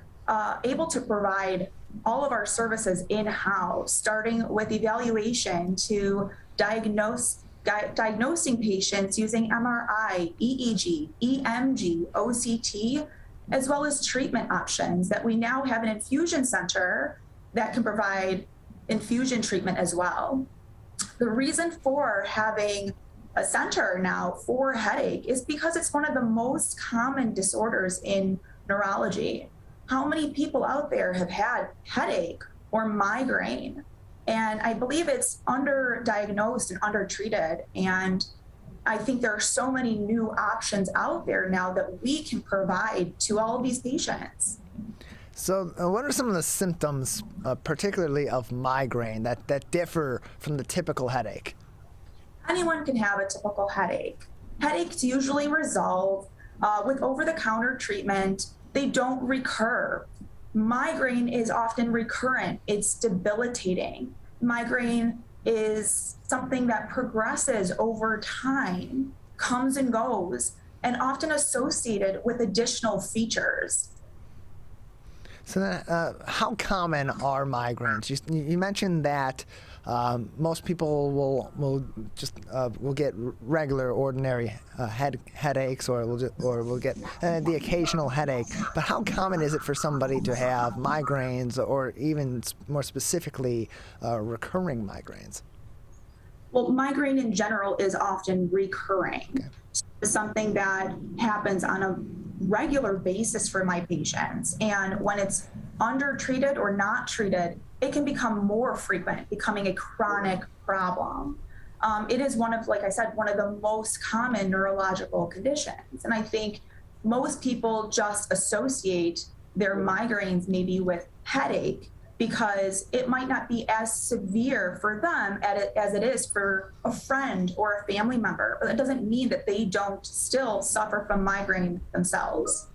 able to provide all of our services in-house, starting with evaluation to diagnosing patients using MRI, EEG, EMG, OCT, as well as treatment options that we now have an infusion center that can provide infusion treatment as well. The reason for having a center now for headache is because it's one of the most common disorders in neurology. How many people out there have had headache or migraine? And I believe it's underdiagnosed and undertreated. And I think there are so many new options out there now that we can provide to all of these patients. So what are some of the symptoms, particularly of migraine, that differ from the typical headache? Anyone can have a typical headache. Headaches usually resolve with over-the-counter treatment. They don't recur. Migraine is often recurrent. It's debilitating. Migraine is something that progresses over time, comes and goes, and often associated with additional features. So then, how common are migraines? You mentioned that most people will get regular, ordinary headaches, or will get the occasional headache. But how common is it for somebody to have migraines, or even more specifically, recurring migraines? Well, migraine in general is often recurring. Okay. It's something that happens on a regular basis for my patients. And when it's undertreated or not treated, it can become more frequent, becoming a chronic problem. It is one of, like I said, one of the most common neurological conditions. And I think most people just associate their migraines maybe with headache, because it might not be as severe for them as it is for a friend or a family member. But that doesn't mean that they don't still suffer from migraine themselves.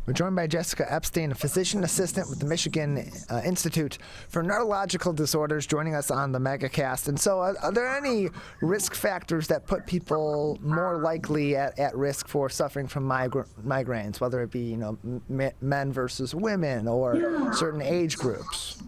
We're joined by Jessica Epstein, a physician assistant with the Michigan Institute for Neurological Disorders, joining us on the Megacast. And so are there any risk factors that put people more likely at risk for suffering from migraines, whether it be men versus women or certain age groups?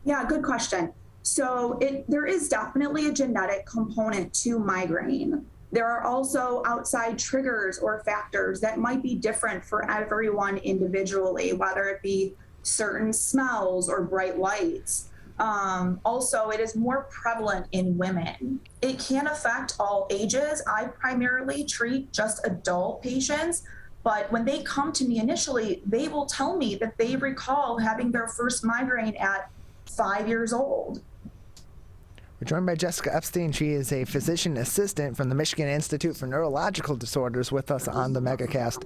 Yeah, good question. So there is definitely a genetic component to migraine. There are also outside triggers or factors that might be different for everyone individually, whether it be certain smells or bright lights. Also, it is more prevalent in women. It can affect all ages. I primarily treat just adult patients, but when they come to me initially, they will tell me that they recall having their first migraine at 5 years old. We're joined by Jessica Epstein. She is a physician assistant from the Michigan Institute for Neurological Disorders with us on the Megacast,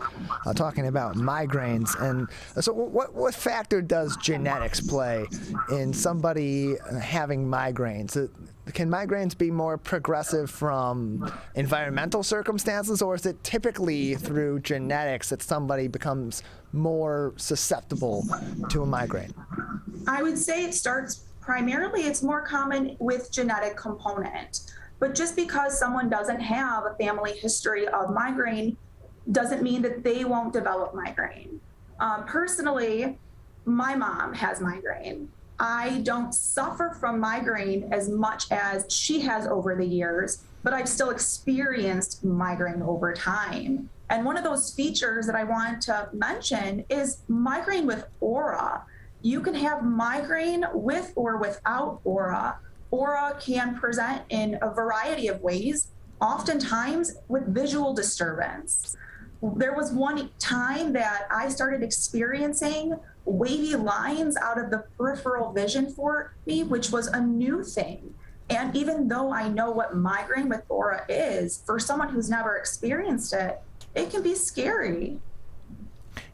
talking about migraines. And so what factor does genetics play in somebody having migraines? Can migraines be more progressive from environmental circumstances, or is it typically through genetics that somebody becomes more susceptible to a migraine? I would say it's more common with genetic component. But just because someone doesn't have a family history of migraine doesn't mean that they won't develop migraine. Personally, my mom has migraine. I don't suffer from migraine as much as she has over the years, but I've still experienced migraine over time. And one of those features that I want to mention is migraine with aura. You can have migraine with or without aura. Aura can present in a variety of ways, oftentimes with visual disturbance. There was one time that I started experiencing wavy lines out of the peripheral vision for me, which was a new thing. And even though I know what migraine with aura is, for someone who's never experienced it, it can be scary.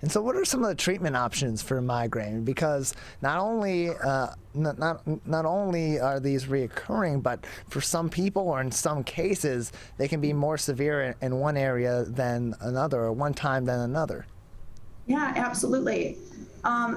And so what are some of the treatment options for migraine? Because not only are these reoccurring, but for some people, or in some cases, they can be more severe in one area than another, or one time than another. Yeah, absolutely.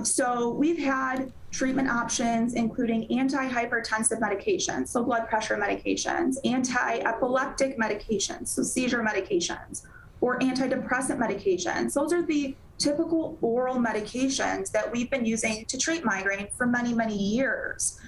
So we've had treatment options including antihypertensive medications, so blood pressure medications, anti-epileptic medications, so seizure medications, or antidepressant medications. Those are the typical oral medications that we've been using to treat migraine for many, many years.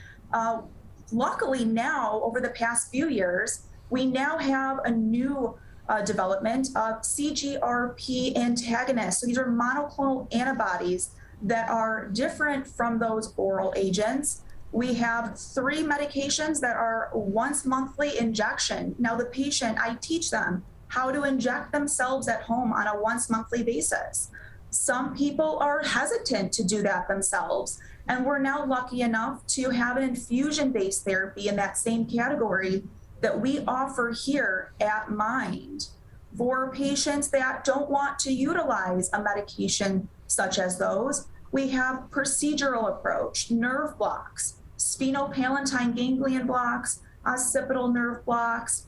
Luckily now, over the past few years, we now have a new development of CGRP antagonists. So these are monoclonal antibodies that are different from those oral agents. We have 3 medications that are once monthly injection. Now the patient, I teach them how to inject themselves at home on a once monthly basis. Some people are hesitant to do that themselves. And we're now lucky enough to have an infusion-based therapy in that same category that we offer here at Mind for patients that don't want to utilize a medication such as those. We have procedural approach, nerve blocks, sphenopalatine ganglion blocks, occipital nerve blocks.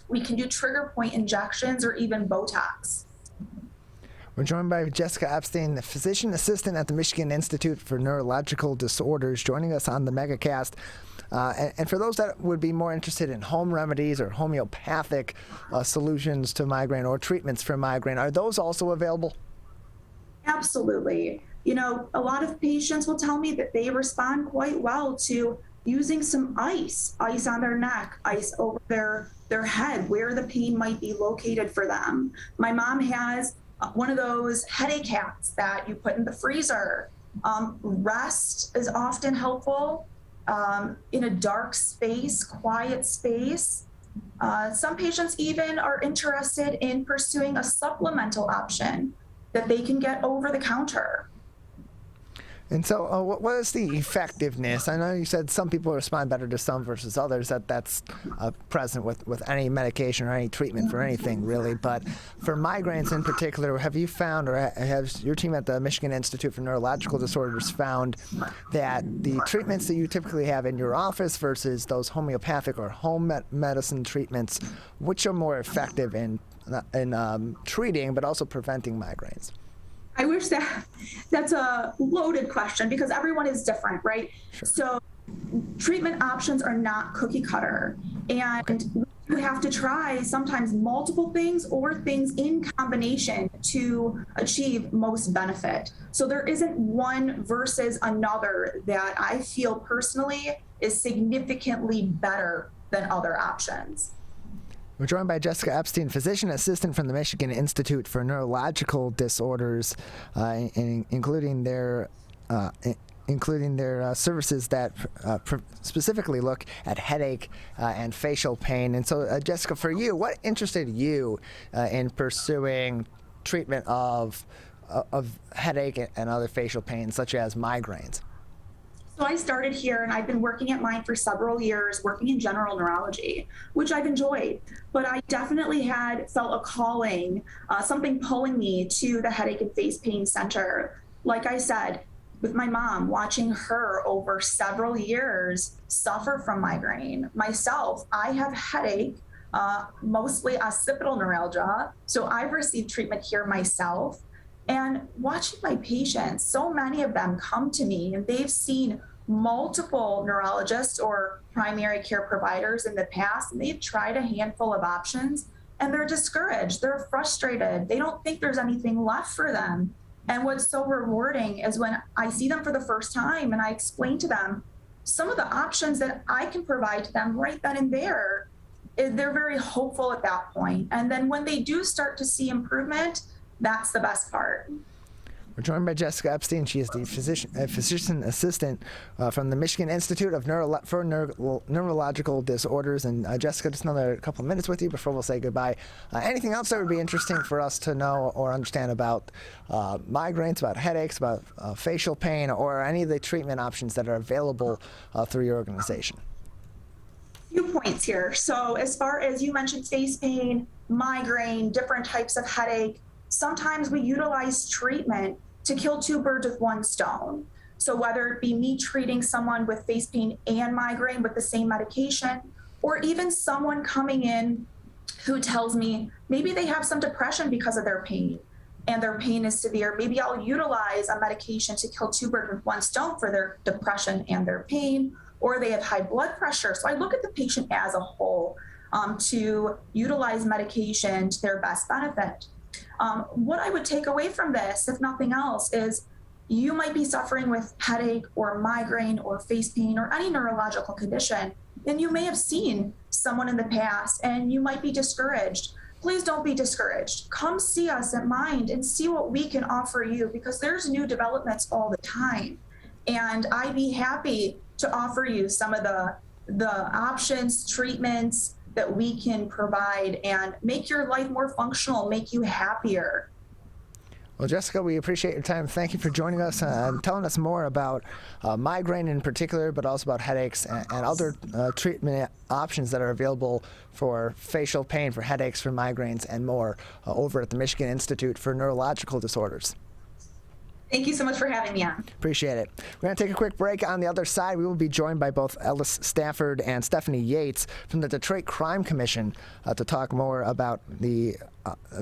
We can do trigger point injections or even Botox. We're joined by Jessica Epstein, the physician assistant at the Michigan Institute for Neurological Disorders, joining us on the Megacast. And for those that would be more interested in home remedies or homeopathic solutions to migraine or treatments for migraine, are those also available? Absolutely. You know, a lot of patients will tell me that they respond quite well to using some ice on their neck, ice over their head, where the pain might be located for them. My mom has one of those headache hats that you put in the freezer. Rest is often helpful in a dark space, quiet space. Some patients even are interested in pursuing a supplemental option that they can get over the counter. And so what is the effectiveness? I know you said some people respond better to some versus others, that's present with any medication or any treatment for anything really, but for migraines in particular, have you found, or has your team at the Michigan Institute for Neurological Disorders found that the treatments that you typically have in your office versus those homeopathic or home medicine treatments, which are more effective in treating but also preventing migraines? I wish that's a loaded question because everyone is different, right? Sure. So treatment options are not cookie cutter, and you have to try sometimes multiple things or things in combination to achieve most benefit. So there isn't one versus another that I feel personally is significantly better than other options. We're joined by Jessica Epstein, physician assistant from the Michigan Institute for Neurological Disorders, including their services that specifically look at headache and facial pain. And so, Jessica, for you, what interested you in pursuing treatment of headache and other facial pain, such as migraines? So I started here and I've been working at Mind for several years, working in general neurology, which I've enjoyed, but I definitely felt a calling, something pulling me to the Headache and Face Pain Center. Like I said, with my mom, watching her over several years suffer from migraine. Myself, I have headache, mostly occipital neuralgia, so I've received treatment here myself. And watching my patients, so many of them come to me and they've seen multiple neurologists or primary care providers in the past, and they've tried a handful of options and they're discouraged, they're frustrated, they don't think there's anything left for them. And what's so rewarding is when I see them for the first time and I explain to them some of the options that I can provide to them right then and there, they're very hopeful at that point. And then when they do start to see improvement, that's the best part. We're joined by Jessica Epstein. She is the physician assistant from the Michigan Institute of Neurological Disorders. And Jessica, just another couple of minutes with you before we'll say goodbye. Anything else that would be interesting for us to know or understand about migraines, about headaches, about facial pain, or any of the treatment options that are available through your organization? Few points here. So as far as you mentioned face pain, migraine, different types of headache, sometimes we utilize treatment to kill two birds with one stone. So whether it be me treating someone with face pain and migraine with the same medication, or even someone coming in who tells me maybe they have some depression because of their pain and their pain is severe, maybe I'll utilize a medication to kill two birds with one stone for their depression and their pain, or they have high blood pressure. So I look at the patient as a whole to utilize medication to their best benefit. What I would take away from this, if nothing else, is you might be suffering with headache or migraine or face pain or any neurological condition, and you may have seen someone in the past and you might be discouraged. Please don't be discouraged. Come see us at Mind and see what we can offer you, because there's new developments all the time. And I'd be happy to offer you some of the options, treatments that we can provide and make your life more functional, make you happier. Well, Jessica, we appreciate your time. Thank you for joining us and telling us more about migraine in particular, but also about headaches and other treatment options that are available for facial pain, for headaches, for migraines, and more over at the Michigan Institute for Neurological Disorders. Thank you so much for having me on. Appreciate it. We're going to take a quick break. On the other side, we will be joined by both Ellis Stafford and Stephanie Yates from the Detroit Crime Commission to talk more about the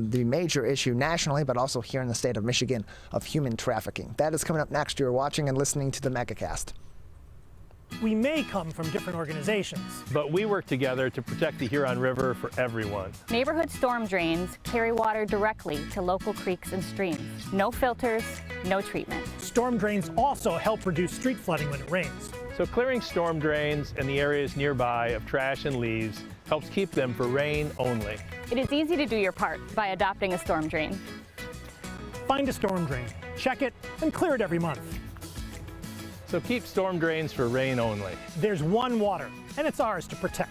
major issue nationally, but also here in the state of Michigan, of human trafficking. That is coming up next. You're watching and listening to the Megacast. We may come from different organizations, but we work together to protect the Huron River for everyone. Neighborhood storm drains carry water directly to local creeks and streams. No filters, no treatment. Storm drains also help reduce street flooding when it rains. So clearing storm drains and the areas nearby of trash and leaves helps keep them for rain only. It is easy to do your part by adopting a storm drain. Find a storm drain, check it, and clear it every month. So keep storm drains for rain only. There's one water, and it's ours to protect.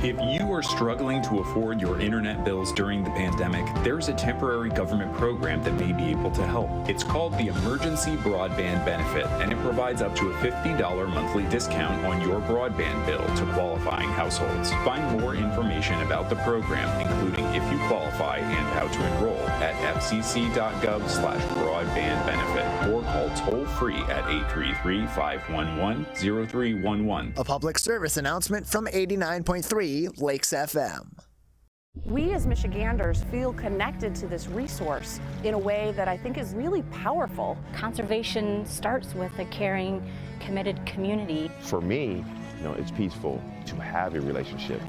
If you are struggling to afford your internet bills during the pandemic, there's a temporary government program that may be able to help. It's called the Emergency Broadband Benefit, and it provides up to a $50 monthly discount on your broadband bill to qualifying households. Find more information about the program, including if you qualify and how to enroll, at fcc.gov/broadbandbenefit, or call toll-free at 833-511-0311. A public service announcement from 89.3 Lakes FM. We as Michiganders feel connected to this resource in a way that I think is really powerful. Conservation starts with a caring, committed community. For me, it's peaceful to have a relationship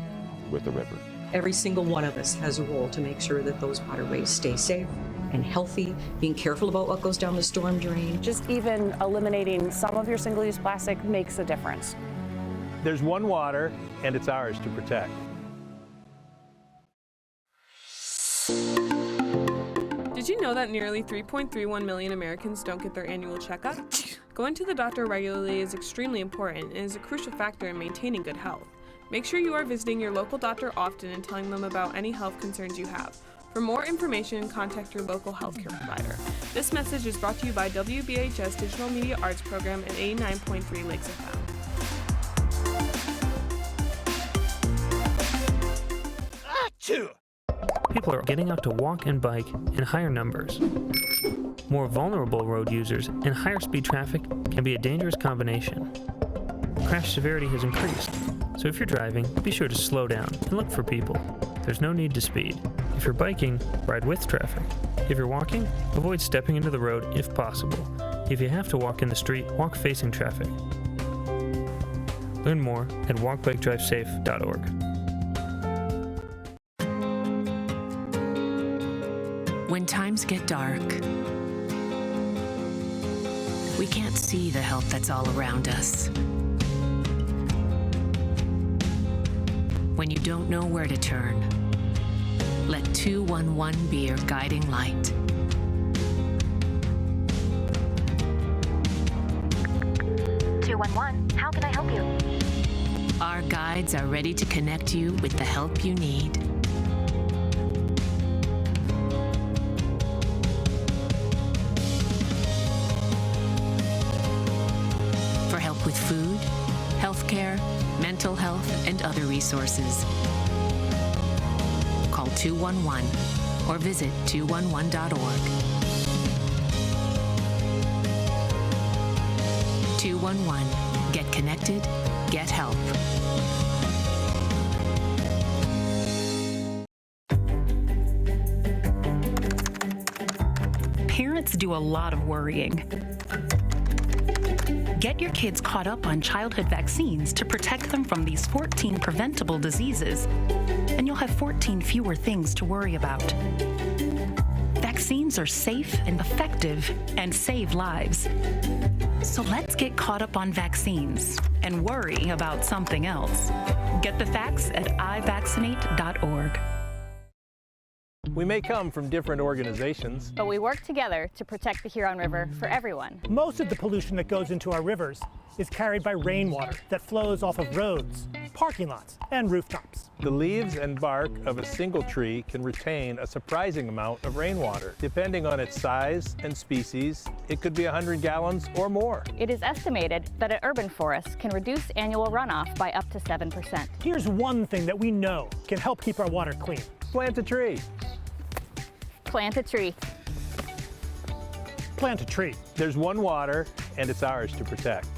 with the river. Every single one of us has a role to make sure that those waterways stay safe and healthy, being careful about what goes down the storm drain. Just even eliminating some of your single-use plastic makes a difference. There's one water, and it's ours to protect. Did you know that nearly 3.31 million Americans don't get their annual checkup? Going to the doctor regularly is extremely important and is a crucial factor in maintaining good health. Make sure you are visiting your local doctor often and telling them about any health concerns you have. For more information, contact your local healthcare provider. This message is brought to you by WBHS Digital Media Arts Program and 89.3 Lakes FM. People are getting out to walk and bike in higher numbers. More vulnerable road users and higher speed traffic can be a dangerous combination. Crash severity has increased, so if you're driving, be sure to slow down and look for people. There's no need to speed. If you're biking, ride with traffic. If you're walking, avoid stepping into the road if possible. If you have to walk in the street, walk facing traffic. Learn more at walkbikedrivesafe.org. When times get dark, we can't see the help that's all around us. When you don't know where to turn, let 211 be your guiding light. How can I help you? Our guides are ready to connect you with the help you need. For help with food, healthcare, mental health, and other resources. Call 211 or visit 211.org. 211. Get connected, get help. Parents do a lot of worrying. Get your kids caught up on childhood vaccines to protect them from these 14 preventable diseases, and you'll have 14 fewer things to worry about. Vaccines are safe and effective and save lives. So let's get caught up on vaccines and worry about something else. Get the facts at ivaccinate.org. We may come from different organizations, but we work together to protect the Huron River for everyone. Most of the pollution that goes into our rivers is carried by rainwater that flows off of roads, parking lots and rooftops. The leaves and bark of a single tree can retain a surprising amount of rainwater. Depending on its size and species, it could be 100 gallons or more. It is estimated that an urban forest can reduce annual runoff by up to 7%. Here's one thing that we know can help keep our water clean. Plant a tree. Plant a tree. Plant a tree. There's one water, and it's ours to protect.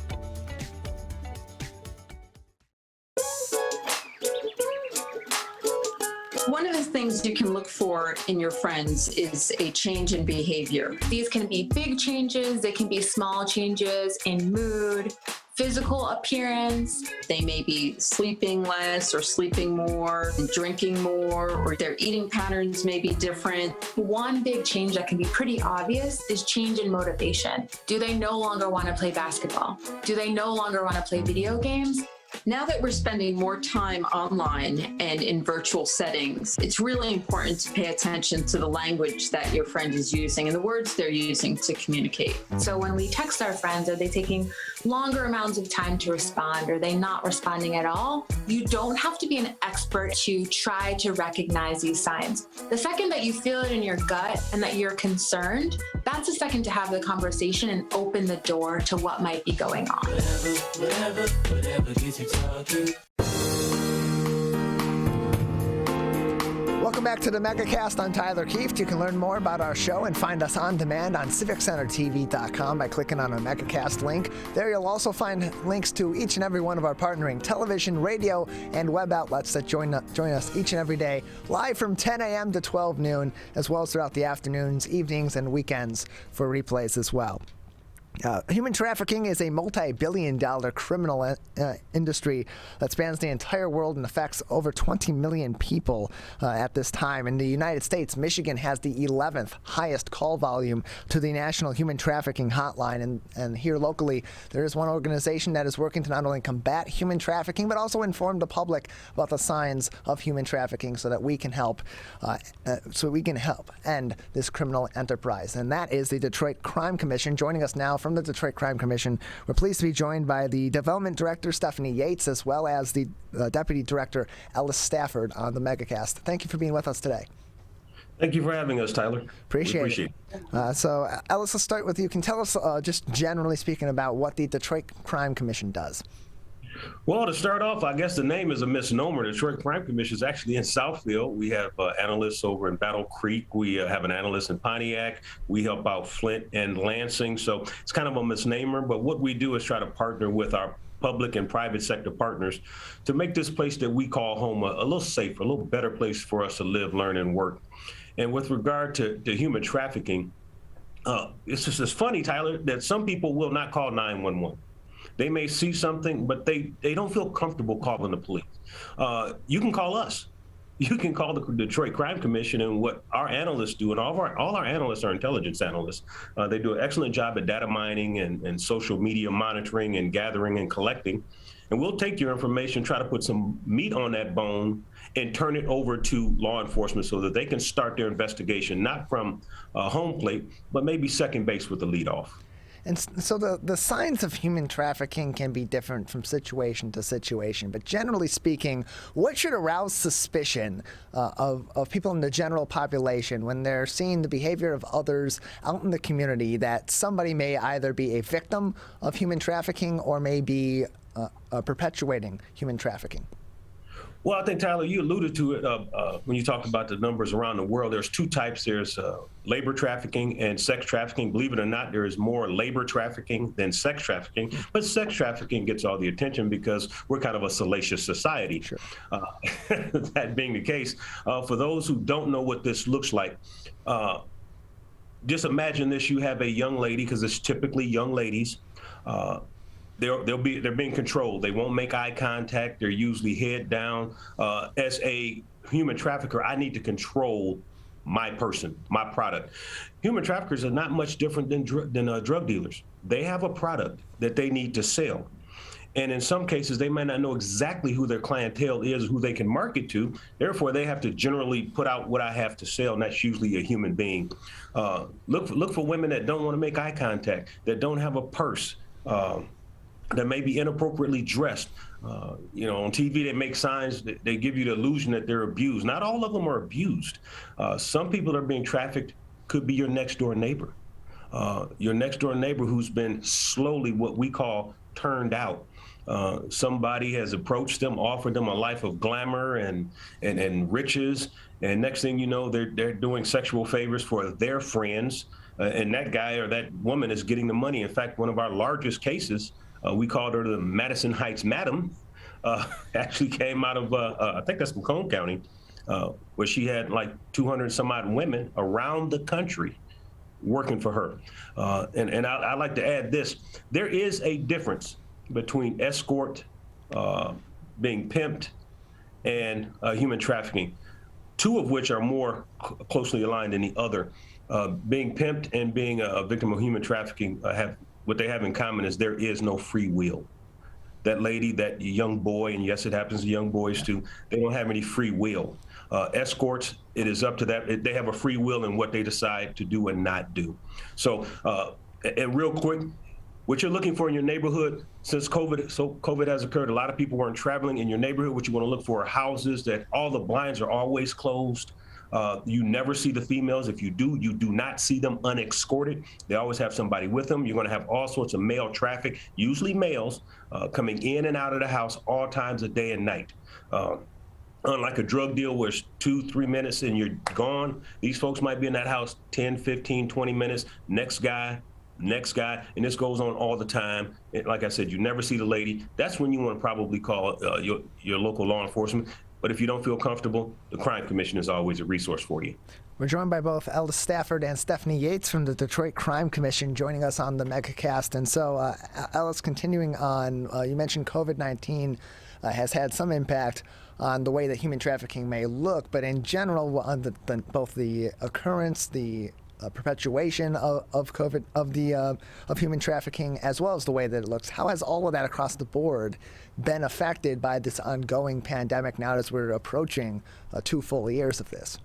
One of the things you can look for in your friends is a change in behavior. These can be big changes, they can be small changes in mood, physical appearance. They may be sleeping less or sleeping more, drinking more, or their eating patterns may be different. One big change that can be pretty obvious is change in motivation. Do they no longer want to play basketball? Do they no longer want to play video games? Now that we're spending more time online and in virtual settings, it's really important to pay attention to the language that your friend is using and the words they're using to communicate. So when we text our friends, are they taking longer amounts of time to respond? Are they not responding at all? You don't have to be an expert to try to recognize these signs. The second that you feel it in your gut and that you're concerned, that's the second to have the conversation and open the door to what might be going on. Whatever gets you talking. Welcome back to the Megacast. I'm Tyler Keefe. You can learn more about our show and find us on demand on civiccentertv.com by clicking on a Megacast link. There you'll also find links to each and every one of our partnering television, radio, and web outlets that join us each and every day, live from 10 a.m. to 12 noon, as well as throughout the afternoons, evenings, and weekends for replays as well. Human trafficking is a multi-billion-dollar criminal industry that spans the entire world and affects over 20 million people at this time. In the United States, Michigan has the 11th highest call volume to the National Human Trafficking Hotline. And here locally, there is one organization that is working to not only combat human trafficking, but also inform the public about the signs of human trafficking so that we can help end this criminal enterprise. And that is the Detroit Crime Commission. Joining us now from the Detroit Crime Commission, we're pleased to be joined by the Development Director, Stephanie Yates, as well as the Deputy Director, Ellis Stafford, on the Megacast. Thank you for being with us today. Thank you for having us, Tyler. Appreciate it. So, Ellis, let's start with you. Can you tell us, just generally speaking, about what the Detroit Crime Commission does? Well, to start off, I guess the name is a misnomer. The Detroit Crime Commission is actually in Southfield. We have analysts over in Battle Creek. We have an analyst in Pontiac. We help out Flint and Lansing. So it's kind of a misnomer. But what we do is try to partner with our public and private sector partners to make this place that we call home a little safer, a little better place for us to live, learn, and work. And with regard to human trafficking, it's funny, Tyler, that some people will not call 911. They may see something, but they don't feel comfortable calling the police. You can call us. You can call the Detroit Crime Commission, and what our analysts do, and all our analysts are intelligence analysts. They do an excellent job at data mining and social media monitoring and gathering and collecting. And we'll take your information, try to put some meat on that bone, and turn it over to law enforcement so that they can start their investigation, not from home plate, but maybe second base with the leadoff. And so the signs of human trafficking can be different from situation to situation. But generally speaking, what should arouse suspicion of people in the general population when they're seeing the behavior of others out in the community, that somebody may either be a victim of human trafficking or may be perpetuating human trafficking? Well, I think, Tyler, you alluded to it when you talked about the numbers around the world. There's two types. There's labor trafficking and sex trafficking. Believe it or not, there is more labor trafficking than sex trafficking. But sex trafficking gets all the attention because we're kind of a salacious society. Sure. That being the case, for those who don't know what this looks like, just imagine this. You have a young lady, because it's typically young ladies. They're being controlled. They won't make eye contact. They're usually head down. As a human trafficker, I need to control my person, my product. Human traffickers are not much different than drug dealers. They have a product that they need to sell. And in some cases, they might not know exactly who their clientele is, who they can market to. Therefore, they have to generally put out what I have to sell, and that's usually a human being. Look for women that don't want to make eye contact, that don't have a purse. that may be inappropriately dressed. On TV, they make signs, they give you the illusion that they're abused. Not all of them are abused. Some people that are being trafficked could be your next door neighbor. Your next door neighbor who's been slowly what we call turned out. Somebody has approached them, offered them a life of glamour and riches. And next thing you know, they're doing sexual favors for their friends. And that guy or that woman is getting the money. In fact, one of our largest cases, we called her the Madison Heights Madam, actually came out of, I think that's Macomb County, where she had like 200 some odd women around the country working for her. And I like to add this, there is a difference between escort, being pimped, and human trafficking, two of which are more closely aligned than the other. Being pimped and being a victim of human trafficking what they have in common is there is no free will. That lady, that young boy, and yes, it happens to young boys too, they don't have any free will. Escorts, it is up to that. They have a free will in what they decide to do and not do. So, and real quick, what you're looking for in your neighborhood, since COVID has occurred, a lot of people weren't traveling in your neighborhood. What you want to look for are houses that all the blinds are always closed. You never see the females. If you do, you do not see them unescorted. They always have somebody with them. You're going to have all sorts of male traffic, usually males, coming in and out of the house all times of day and night. Unlike a drug deal where it's 2-3 minutes and you're gone, these folks might be in that house 10, 15, 20 minutes. Next guy, and this goes on all the time. Like I said, you never see the lady. That's when you want to probably call your local law enforcement. But if you don't feel comfortable, the Crime Commission is always a resource for you. We're joined by both Ellis Stafford and Stephanie Yates from the Detroit Crime Commission joining us on the Megacast. And so, Ellis, continuing on, you mentioned COVID-19 has had some impact on the way that human trafficking may look, but in general, on both the occurrence, the perpetuation of COVID, of human trafficking, as well as the way that it looks. How has all of that across the board been affected by this ongoing pandemic now as we're approaching 2 full years of this?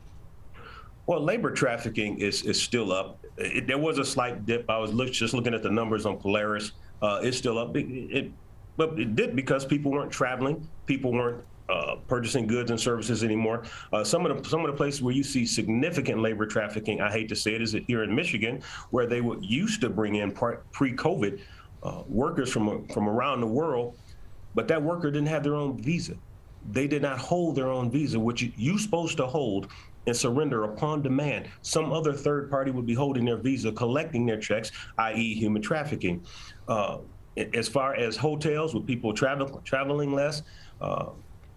Well, labor trafficking is still up. There was a slight dip. I was just looking at the numbers on Polaris. It's still up. But it did because people weren't traveling. People weren't purchasing goods and services anymore. Some of the places where you see significant labor trafficking, I hate to say it, is here in Michigan, where they used to bring in pre-COVID workers from around the world, but that worker didn't have their own visa. They did not hold their own visa, which you're supposed to hold and surrender upon demand. Some other third party would be holding their visa, collecting their checks, i.e. human trafficking. As far as hotels, with people traveling less,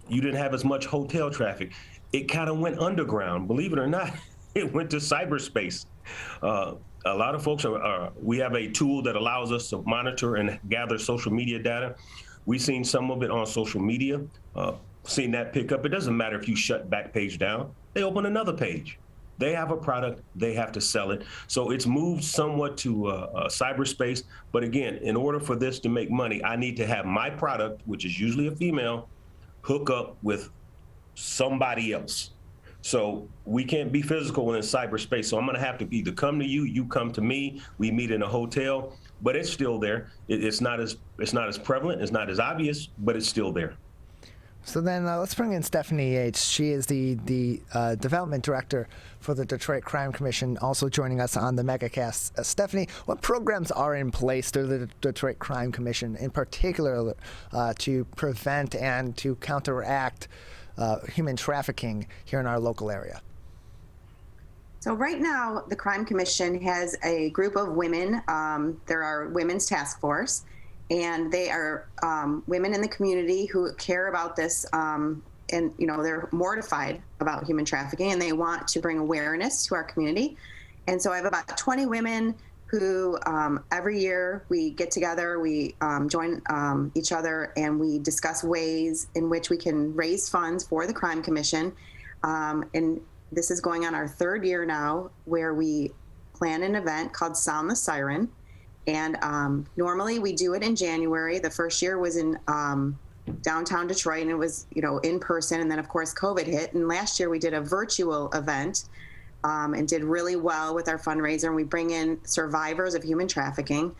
you didn't have as much hotel traffic. It kind of went underground, believe it or not. It went to cyberspace. A lot of folks we have a tool that allows us to monitor and gather social media data. We've seen some of it on social media, seen that pick up. It doesn't matter if you shut Backpage down, they open another page. They have a product, they have to sell it. So it's moved somewhat to cyberspace. But again, in order for this to make money, I need to have my product, which is usually a female, hook up with somebody else. So we can't be physical in cyberspace. So I'm gonna have to either come to you, you come to me, we meet in a hotel, but it's still there. It's not as prevalent, it's not as obvious, but it's still there. So then let's bring in Stephanie Yates. She is the development director for the Detroit Crime Commission, also joining us on the Megacast. Stephanie, what programs are in place through the Detroit Crime Commission, in particular to prevent and to counteract human trafficking here in our local area? So right now, the Crime Commission has a group of women. There are Women's Task Force, and they are women in the community who care about this, and they're mortified about human trafficking, and they want to bring awareness to our community. And so I have about 20 women who every year we get together, we join each other, and we discuss ways in which we can raise funds for the Crime Commission. And this is going on our 3rd year now, where we plan an event called Sound the Siren. And normally we do it in January. The first year was in downtown Detroit, and it was, in person. And then of course COVID hit. And last year we did a virtual event and did really well with our fundraiser. And we bring in survivors of human trafficking.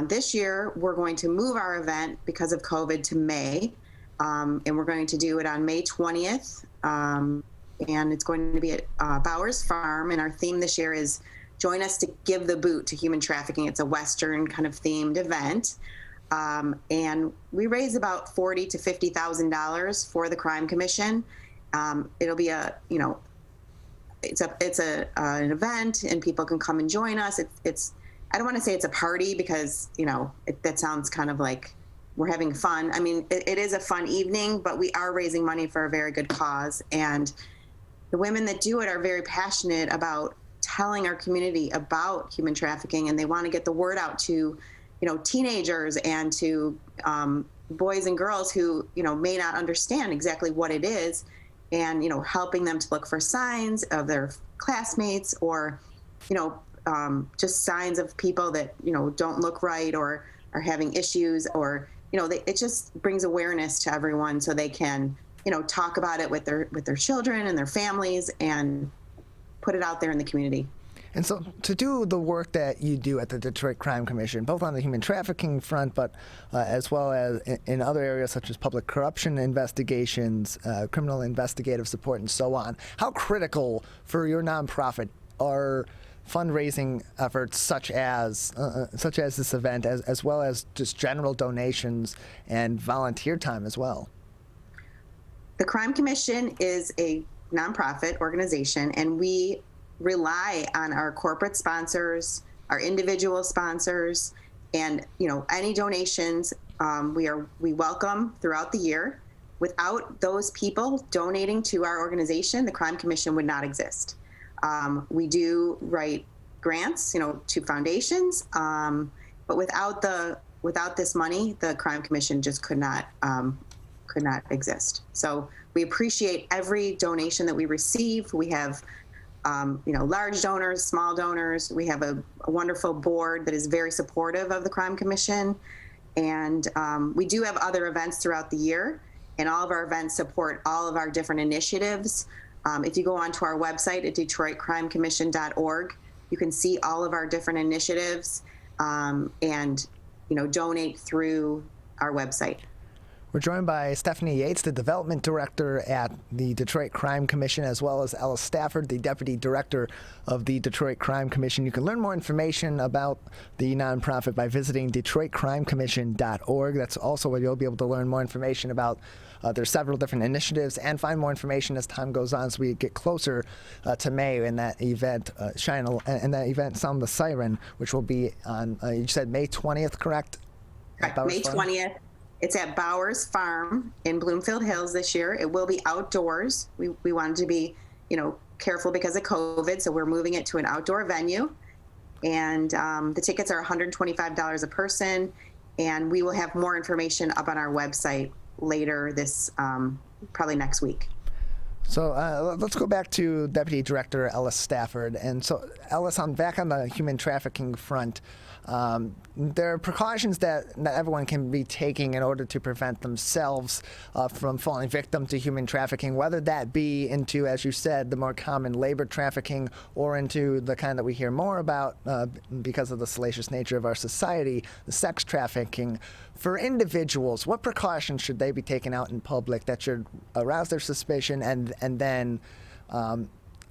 This year, we're going to move our event because of COVID to May, and we're going to do it on May 20th, and it's going to be at Bowers Farm, and our theme this year is Join Us to Give the Boot to Human Trafficking. It's a Western kind of themed event, and we raise about $40,000 to $50,000 for the Crime Commission. It'll be it's an event, and people can come and join us. I don't want to say it's a party because, that sounds kind of like we're having fun. I mean, it is a fun evening, but we are raising money for a very good cause. And the women that do it are very passionate about telling our community about human trafficking, and they want to get the word out to, teenagers and to boys and girls who, may not understand exactly what it is, and, helping them to look for signs of their classmates or, just signs of people that, don't look right or are having issues, or, it just brings awareness to everyone so they can, talk about it with their children and their families and put it out there in the community. And so to do the work that you do at the Detroit Crime Commission, both on the human trafficking front, but as well as in other areas such as public corruption investigations, criminal investigative support, and so on, how critical for your nonprofit are fundraising efforts such as this event, as well as just general donations and volunteer time as well? The Crime Commission is a nonprofit organization, and we rely on our corporate sponsors, our individual sponsors, and any donations we welcome throughout the year. Without those people donating to our organization, the Crime Commission would not exist. We do write grants, to foundations, but without this money, the Crime Commission just could not exist. So we appreciate every donation that we receive. We have large donors, small donors. We have a wonderful board that is very supportive of the Crime Commission. And we do have other events throughout the year, and all of our events support all of our different initiatives. If you go onto our website at DetroitCrimeCommission.org, you can see all of our different initiatives and donate through our website. We're joined by Stephanie Yates, the Development Director at the Detroit Crime Commission, as well as Ellis Stafford, the Deputy Director of the Detroit Crime Commission. You can learn more information about the nonprofit by visiting DetroitCrimeCommission.org. That's also where you'll be able to learn more information about there's several different initiatives and find more information as time goes on as we get closer to May in that event, Sound the Siren, which will be on, you said May 20th, correct? Correct, May 20th. It's at Bowers Farm in Bloomfield Hills this year. It will be outdoors. We wanted to be, careful because of COVID, so we're moving it to an outdoor venue. And the tickets are $125 a person, and we will have more information up on our website later this, probably next week. So let's go back to Deputy Director Ellis Stafford. And so, Ellis, back on the human trafficking front, there are precautions that everyone can be taking in order to prevent themselves from falling victim to human trafficking, whether that be into, as you said, the more common labor trafficking or into the kind that we hear more about because of the salacious nature of our society, the sex trafficking. For individuals, what precautions should they be taking out in public that should arouse their suspicion, and then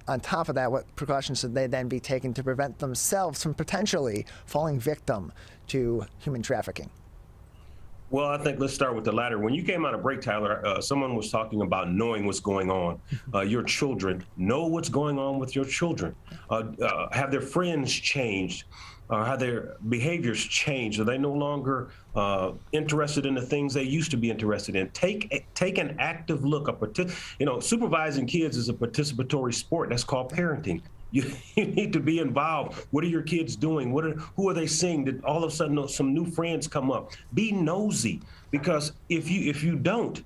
on top of that, what precautions should they then be taking to prevent themselves from potentially falling victim to human trafficking? Well, I think let's start with the latter. When you came out of break, Tyler, someone was talking about knowing what's going on. Your children, know what's going on with your children. Have their friends changed? Have their behaviors changed? Are they no longer interested in the things they used to be interested in? Take an active look. Supervising kids is a participatory sport. That's called parenting. You need to be involved. What are your kids doing? Who are they seeing? Did all of a sudden some new friends come up? Be nosy, because if you don't,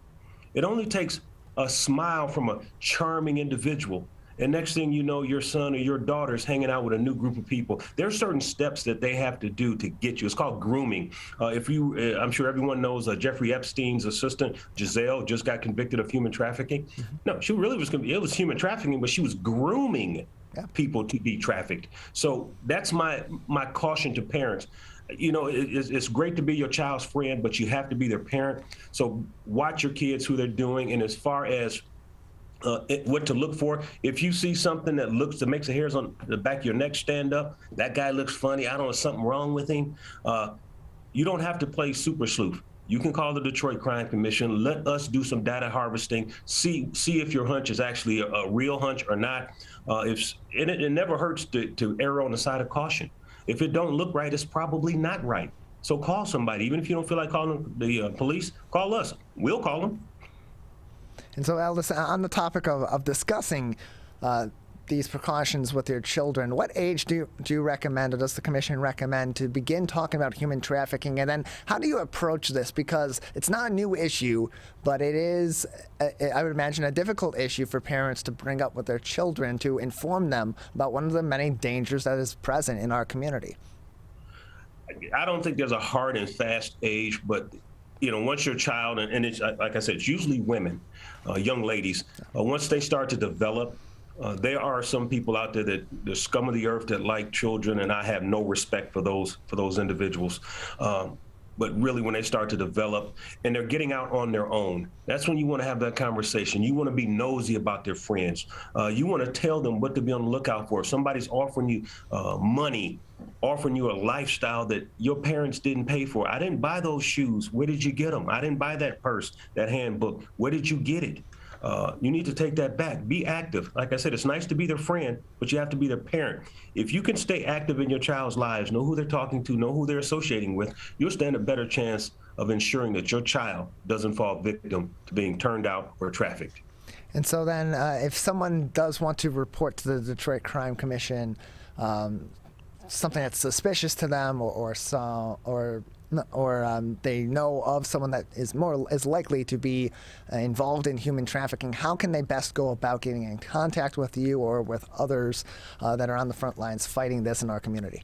it only takes a smile from a charming individual, and next thing you know, your son or your daughter's hanging out with a new group of people. There are certain steps that they have to do to get you. It's called grooming. I'm sure everyone knows Jeffrey Epstein's assistant, Giselle, just got convicted of human trafficking. No, she really it was human trafficking, but she was grooming people to be trafficked. So that's my caution to parents. it's great to be your child's friend, but you have to be their parent. So watch your kids, who they're doing. And as far as what to look for, if you see something that makes the hairs on the back of your neck stand up, that guy looks funny, I don't know, something wrong with him, you don't have to play super sleuth. You can call the Detroit Crime Commission. Let us do some data harvesting. See if your hunch is actually a real hunch or not. It never hurts to err on the side of caution. If it don't look right, it's probably not right. So call somebody. Even if you don't feel like calling the police, call us. We'll call them. And so, Aldous, on the topic of discussing these precautions with your children, what age do you recommend, or does the commission recommend, to begin talking about human trafficking? And then how do you approach this? Because it's not a new issue, but it is, I would imagine, a difficult issue for parents to bring up with their children, to inform them about one of the many dangers that is present in our community. I don't think there's a hard and fast age, but once your child, and it's, like I said, it's usually women, young ladies, once they start to develop, there are some people out there that the scum of the earth that like children, and I have no respect for those individuals. But really, when they start to develop and they're getting out on their own, that's when you want to have that conversation. You want to be nosy about their friends. You want to tell them what to be on the lookout for. If somebody's offering you money, offering you a lifestyle that your parents didn't pay for. I didn't buy those shoes. Where did you get them? I didn't buy that purse, that handbook. Where did you get it? You need to take that back. Be active. Like I said, it's nice to be their friend, but you have to be their parent. If you can stay active in your child's lives, know who they're talking to, know who they're associating with, you'll stand a better chance of ensuring that your child doesn't fall victim to being turned out or trafficked. And so then if someone does want to report to the Detroit Crime Commission something that's suspicious to them, or they know of someone that is likely to be involved in human trafficking, how can they best go about getting in contact with you or with others that are on the front lines fighting this in our community?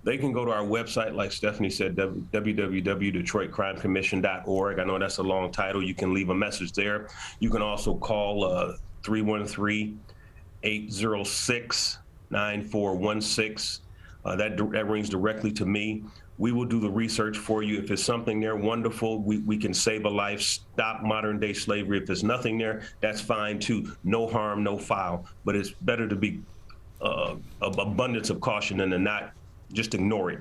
They can go to our website, like Stephanie said, www.detroitcrimecommission.org. I know that's a long title. You can leave a message there. You can also call 313-806-9416. That rings directly to me. We will do the research for you. If there's something there, wonderful. We can save a life, stop modern day slavery. If there's nothing there, that's fine too. No harm, no foul. But it's better to be abundance of caution than to not just ignore it.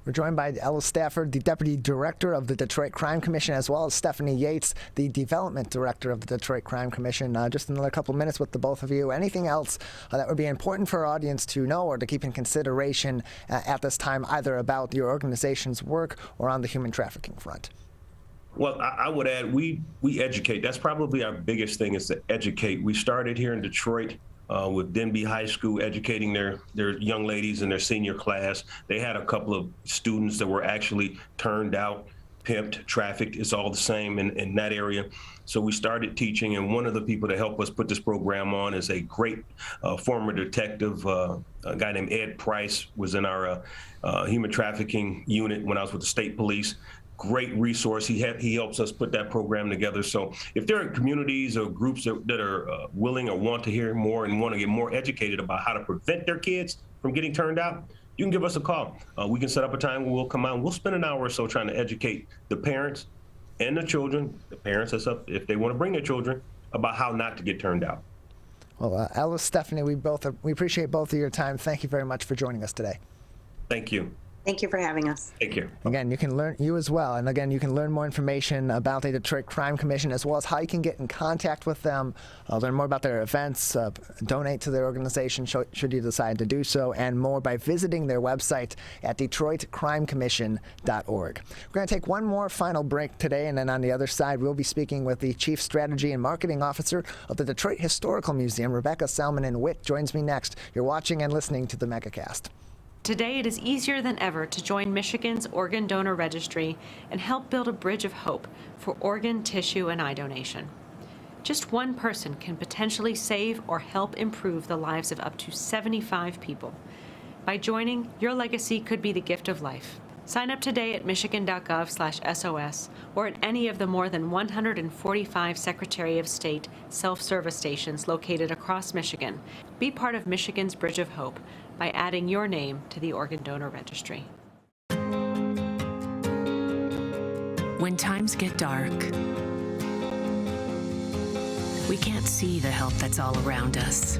We're joined by Ellis Stafford, the Deputy Director of the Detroit Crime Commission, as well as Stephanie Yates, the Development Director of the Detroit Crime Commission. Just another couple minutes with the both of you. Anything else that would be important for our audience to know or to keep in consideration at this time, either about your organization's work or on the human trafficking front? Well, I would add, we educate. That's probably our biggest thing, is to educate. We started here in Detroit with Denby High School, educating their young ladies in their senior class. They had a couple of students that were actually turned out, pimped, trafficked. It's all the same in that area. So we started teaching, and one of the people that helped us put this program on is a great former detective, a guy named Ed Price, was in our human trafficking unit when I was with the state police. Great resource. He helps us put that program together. So if there are communities or groups that are willing or want to hear more and want to get more educated about how to prevent their kids from getting turned out, you can give us a call. We can set up a time where we'll come out and we'll spend an hour or so trying to educate the parents and the children, the parents, that's up if they want to bring their children, about how not to get turned out. Well, Ellis, Stephanie, we appreciate both of your time. Thank you very much for joining us today. Thank you. Thank you for having us. Thank you. Again, you can learn, you as well, and again, you can learn more information about the Detroit Crime Commission, as well as how you can get in contact with them, learn more about their events, donate to their organization should you decide to do so, and more by visiting their website at detroitcrimecommission.org. We're going to take one more final break today, and then on the other side, we'll be speaking with the Chief Strategy and Marketing Officer of the Detroit Historical Museum, Rebecca Salmon-Witt, joins me next. You're watching and listening to the Megacast. Today, it is easier than ever to join Michigan's Organ Donor Registry and help build a bridge of hope for organ, tissue, and eye donation. Just one person can potentially save or help improve the lives of up to 75 people. By joining, your legacy could be the gift of life. Sign up today at michigan.gov/SOS or at any of the more than 145 Secretary of State self-service stations located across Michigan. Be part of Michigan's Bridge of Hope by adding your name to the Organ Donor Registry. When times get dark, we can't see the help that's all around us.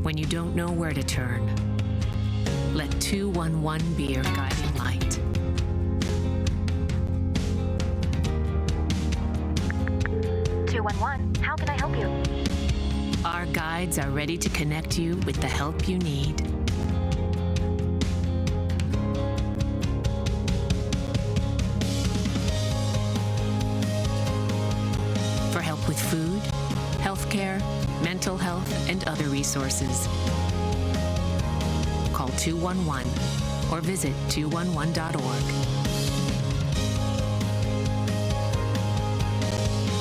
When you don't know where to turn, let 211 be your guiding light. How can I help you? Our guides are ready to connect you with the help you need. For help with food, healthcare, mental health, and other resources, call 211 or visit 211.org.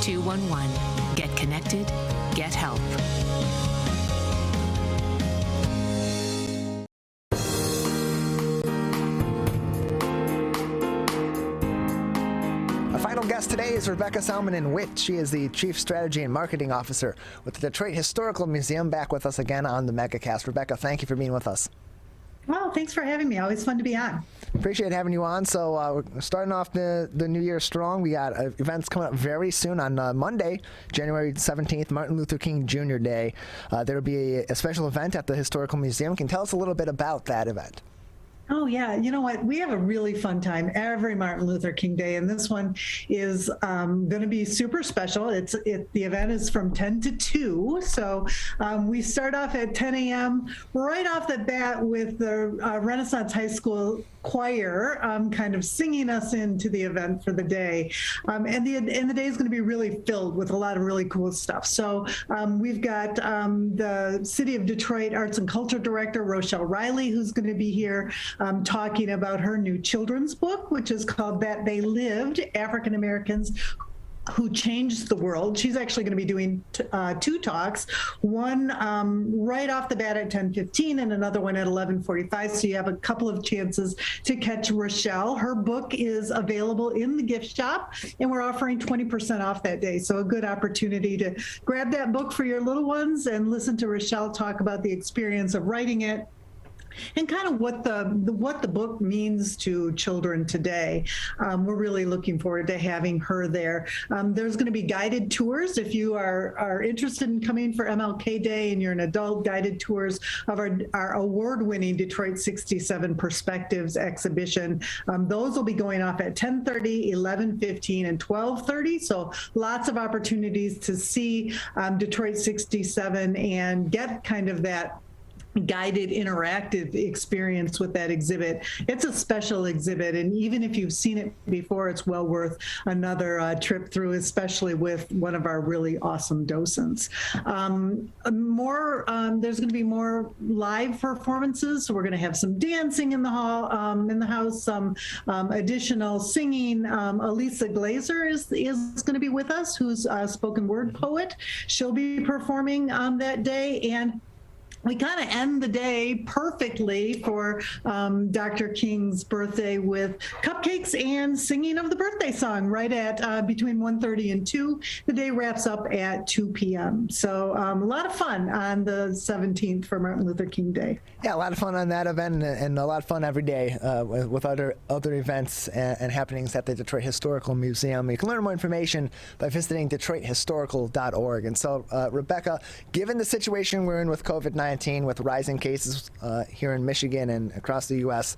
211. Get connected, get help. Our final guest today is Rebecca Salmonen-Witt. She is the Chief Strategy and Marketing Officer with the Detroit Historical Museum, back with us again on the Megacast. Rebecca, thank you for being with us. Well, thanks for having me. Always fun to be on. Appreciate having you on. So we're starting off the new year strong. We got events coming up very soon on Monday, January 17th, Martin Luther King Jr. Day. There will be a special event at the Historical Museum. Can you tell us a little bit about that event? Oh, yeah. You know what? We have a really fun time every Martin Luther King Day, and this one is going to be super special. The event is from 10 to 2, so we start off at 10 a.m. right off the bat with the Renaissance High School choir kind of singing us into the event for the day. And the day is going to be really filled with a lot of really cool stuff. So we've got the City of Detroit Arts and Culture Director, Rochelle Riley, who's going to be here talking about her new children's book, which is called That They Lived, African Americans Who Changed the World. She's actually going to be doing two talks, one right off the bat at 10:15 and another one at 11:45. So you have a couple of chances to catch Rochelle. Her book is available in the gift shop, and we're offering 20% off that day. So a good opportunity to grab that book for your little ones and listen to Rochelle talk about the experience of writing it and kind of what the book means to children today. We're really looking forward to having her there. There's going to be guided tours. If you are interested in coming for MLK Day and you're an adult, guided tours of our award-winning Detroit 67 Perspectives exhibition. Those will be going off at 10:30, 11:15, and 12:30. So lots of opportunities to see Detroit 67 and get kind of that guided interactive experience with that exhibit. It's a special exhibit, and even if you've seen it before, it's well worth another trip through, especially with one of our really awesome docents. There's going to be more live performances, so we're going to have some dancing in the house, some additional singing. Elisa Glazer is going to be with us, who's a spoken word poet. She'll be performing that day, and we kind of end the day perfectly for Dr. King's birthday with cupcakes and singing of the birthday song right at between 1:30 and 2. The day wraps up at 2 p.m. So a lot of fun on the 17th for Martin Luther King Day. Yeah, a lot of fun on that event, and a lot of fun every day with other events and happenings at the Detroit Historical Museum. You can learn more information by visiting DetroitHistorical.org. And so, Rebecca, given the situation we're in with COVID-19, with rising cases here in Michigan and across the U.S.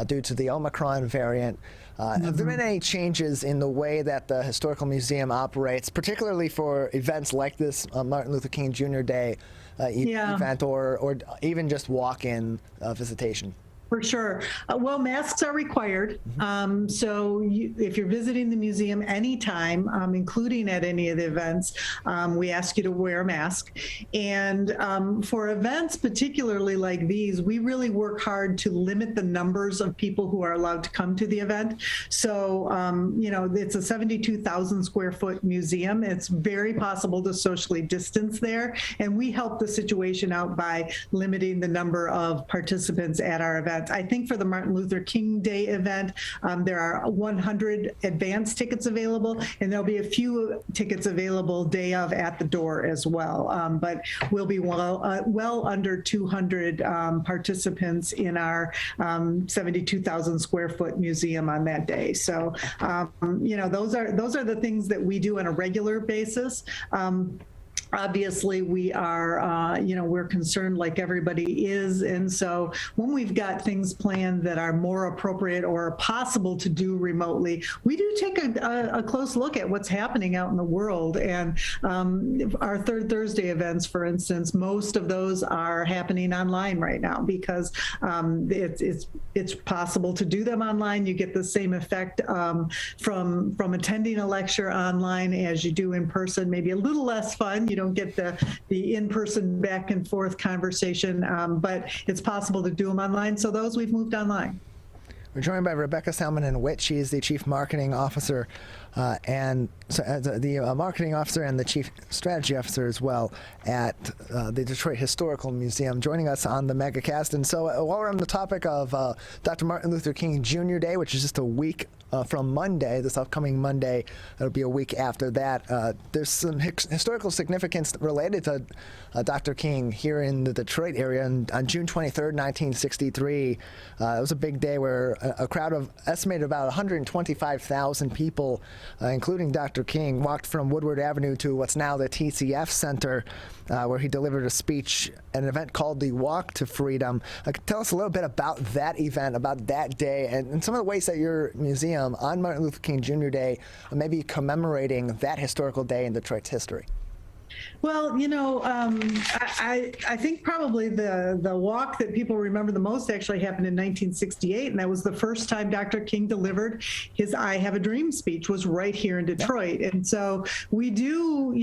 Due to the Omicron variant, have there been any changes in the way that the Historical Museum operates, particularly for events like this Martin Luther King Jr. Day event, or even just walk-in visitation? For sure. Well, masks are required. So if you're visiting the museum anytime, including at any of the events, we ask you to wear a mask. And for events particularly like these, we really work hard to limit the numbers of people who are allowed to come to the event. So, it's a 72,000 square foot museum. It's very possible to socially distance there. And we help the situation out by limiting the number of participants at our event. events. I think for the Martin Luther King Day event, there are 100 advance tickets available, and there'll be a few tickets available day of at the door as well. But we'll be well under 200 participants in our 72,000 square foot museum on that day. So, those are the things that we do on a regular basis. Obviously, we are, we're concerned like everybody is. And so when we've got things planned that are more appropriate or possible to do remotely, we do take a close look at what's happening out in the world. And our Third Thursday events, for instance, most of those are happening online right now because it's possible to do them online. You get the same effect from attending a lecture online as you do in person, maybe a little less fun. You don't get the in-person back and forth conversation, but it's possible to do them online. So those we've moved online. We're joined by Rebecca Salmonen-Witt. She is the Chief Marketing Officer and the Marketing Officer and the Chief Strategy Officer as well at the Detroit Historical Museum, joining us on the Megacast. And so while we're on the topic of Dr. Martin Luther King Jr. Day, which is just a week from Monday, this upcoming Monday, it'll be a week after that. There's some historical significance related to Dr. King here in the Detroit area. And on June 23rd, 1963, it was a big day where a crowd of estimated about 125,000 people, including Dr. King, walked from Woodward Avenue to what's now the TCF Center, where he delivered a speech, an event called the Walk to Freedom. Tell us a little bit about that event, about that day, and some of the ways that your museum on Martin Luther King Jr. Day may be commemorating that historical day in Detroit's history. Well, I think probably the walk that people remember the most actually happened in 1968, and that was the first time Dr. King delivered his I Have a Dream speech, was right here in Detroit. And so we do,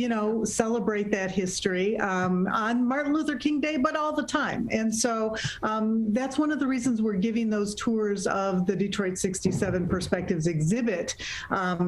celebrate that history on Martin Luther King Day, but all the time. And so that's one of the reasons we're giving those tours of the Detroit 67 Perspectives exhibit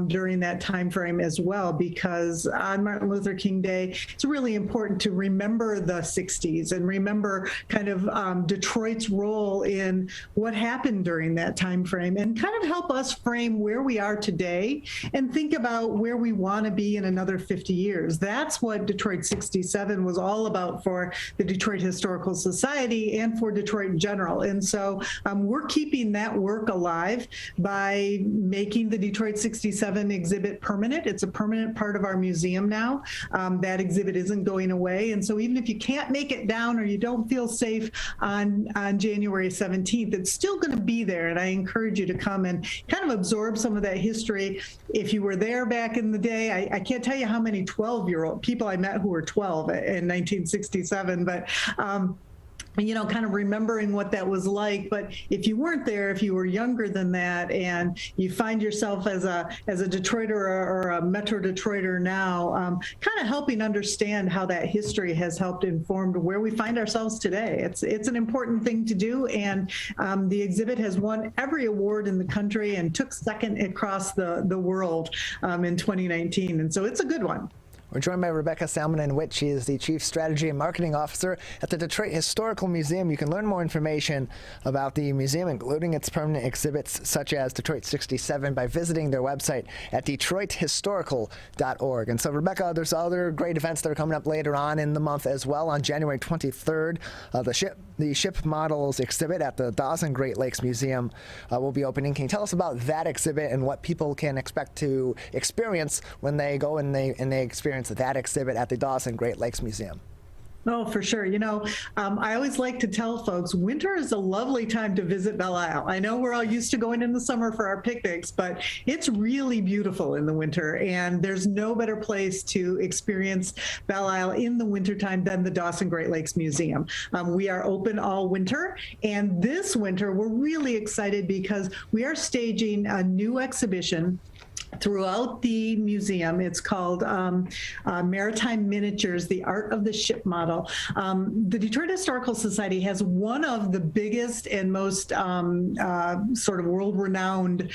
during that time frame as well, because on Martin Luther King Day, it's really important to remember the 60s and remember kind of Detroit's role in what happened during that time frame, and kind of help us frame where we are today and think about where we want to be in another 50 years. That's what Detroit 67 was all about for the Detroit Historical Society and for Detroit in general. And so we're keeping that work alive by making the Detroit 67 exhibit permanent. It's a permanent part of our museum now. That exhibit isn't going away. And so even if you can't make it down or you don't feel safe on January 17th, it's still going to be there. And I encourage you to come and kind of absorb some of that history. If you were there back in the day, I can't tell you how many 12-year-old people I met who were 12 in 1967, but kind of remembering what that was like. But if you weren't there, if you were younger than that, and you find yourself as a Detroiter or a Metro Detroiter now, kind of helping understand how that history has helped inform where we find ourselves today. It's an important thing to do, and the exhibit has won every award in the country and took second across the world in 2019, and so it's a good one. We're joined by Rebecca Salmonen-Witt. She is the Chief Strategy and Marketing Officer at the Detroit Historical Museum. You can learn more information about the museum, including its permanent exhibits, such as Detroit 67, by visiting their website at detroithistorical.org. And so, Rebecca, there's other great events that are coming up later on in the month as well. On January 23rd, the Ship Models exhibit at the Dawson Great Lakes Museum will be opening. Can you tell us about that exhibit and what people can expect to experience when they go and they experience that exhibit at the Dawson Great Lakes Museum? Oh, for sure. I always like to tell folks, winter is a lovely time to visit Belle Isle. I know we're all used to going in the summer for our picnics, but it's really beautiful in the winter, and there's no better place to experience Belle Isle in the wintertime than the Dawson Great Lakes Museum. We are open all winter, and this winter we're really excited because we are staging a new exhibition throughout the museum. It's called Maritime Miniatures, the Art of the Ship Model. The Detroit Historical Society has one of the biggest and most sort of world-renowned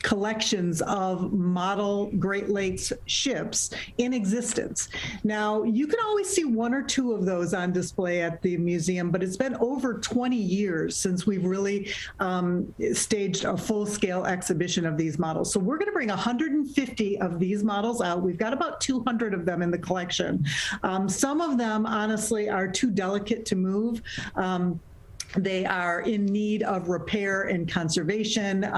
collections of model Great Lakes ships in existence. Now, you can always see one or two of those on display at the museum, but it's been over 20 years since we've really staged a full-scale exhibition of these models. So we're going to bring 150 of these models out. We've got about 200 of them in the collection. Some of them, honestly, are too delicate to move. They are in need of repair and conservation.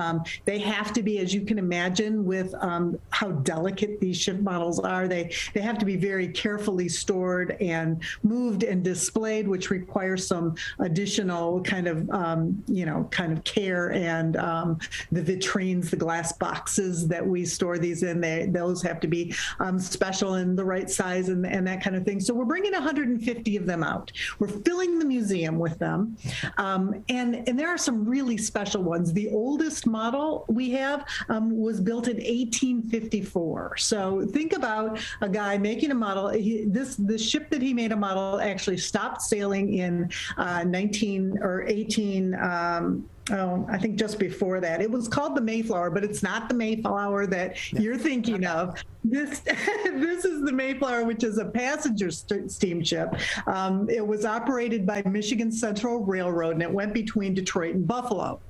They have to be, as you can imagine, with how delicate these ship models are, they have to be very carefully stored and moved and displayed, which requires some additional kind of, care. And the vitrines, the glass boxes that we store these in, those have to be special and the right size and that kind of thing. So we're bringing 150 of them out. We're filling the museum with them. And there are some really special ones. The oldest model we have was built in 1854. So think about a guy making a model. The ship that he made a model actually stopped sailing in 18. I think just before that. It was called the Mayflower, but it's not the Mayflower that you're thinking of. This is the Mayflower, which is a passenger steamship. It was operated by Michigan Central Railroad, and it went between Detroit and Buffalo.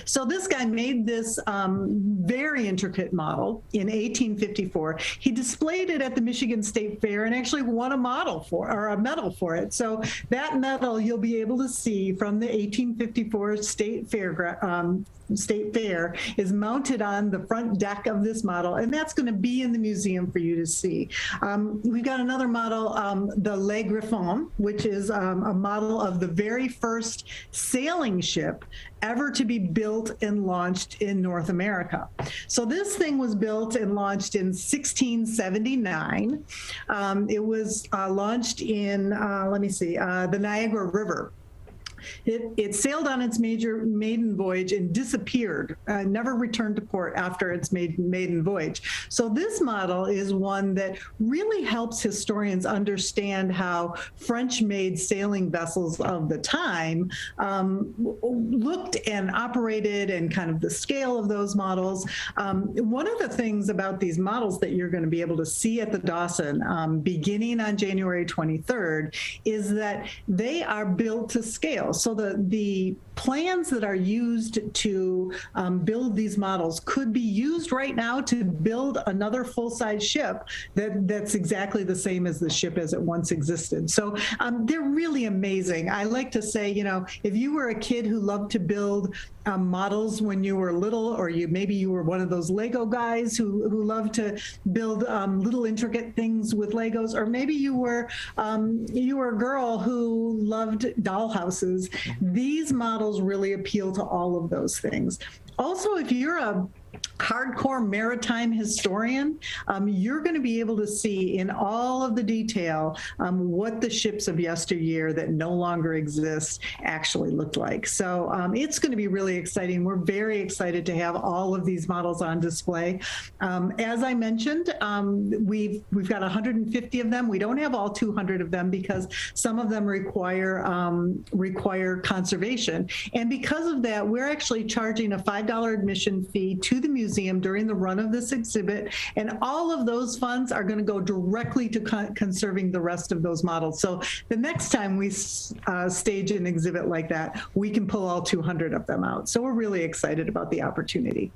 So this guy made this very intricate model in 1854. He displayed it at the Michigan State Fair and actually won a medal for it. So that medal you'll be able to see from the 1854 State Fair is mounted on the front deck of this model, and that's going to be in the museum for you to see. We've got another model, the Le Griffon, which is a model of the very first sailing ship ever to be built and launched in North America. So this thing was built and launched in 1679. It was launched in, the Niagara River. It sailed on its maiden voyage and disappeared, never returned to port after its maiden voyage. So this model is one that really helps historians understand how French-made sailing vessels of the time looked and operated and kind of the scale of those models. One of the things about these models that you're going to be able to see at the Dawson beginning on January 23rd is that they are built to scale. So the plans that are used to build these models could be used right now to build another full-size ship that's exactly the same as the ship as it once existed. So they're really amazing. I like to say, if you were a kid who loved to build models when you were little, or maybe you were one of those Lego guys who loved to build little intricate things with Legos, or maybe you were a girl who loved dollhouses. These models really appeal to all of those things. Also, if you're a hardcore maritime historian, you're going to be able to see in all of the detail what the ships of yesteryear that no longer exist actually looked like. So it's going to be really exciting. We're very excited to have all of these models on display. As I mentioned, we've got 150 of them. We don't have all 200 of them because some of them require conservation. And because of that, we're actually charging a $5 admission fee to the museum during the run of this exhibit, and all of those funds are going to go directly to conserving the rest of those models. So the next time we stage an exhibit like that, we can pull all 200 of them out. So we're really excited about the opportunity.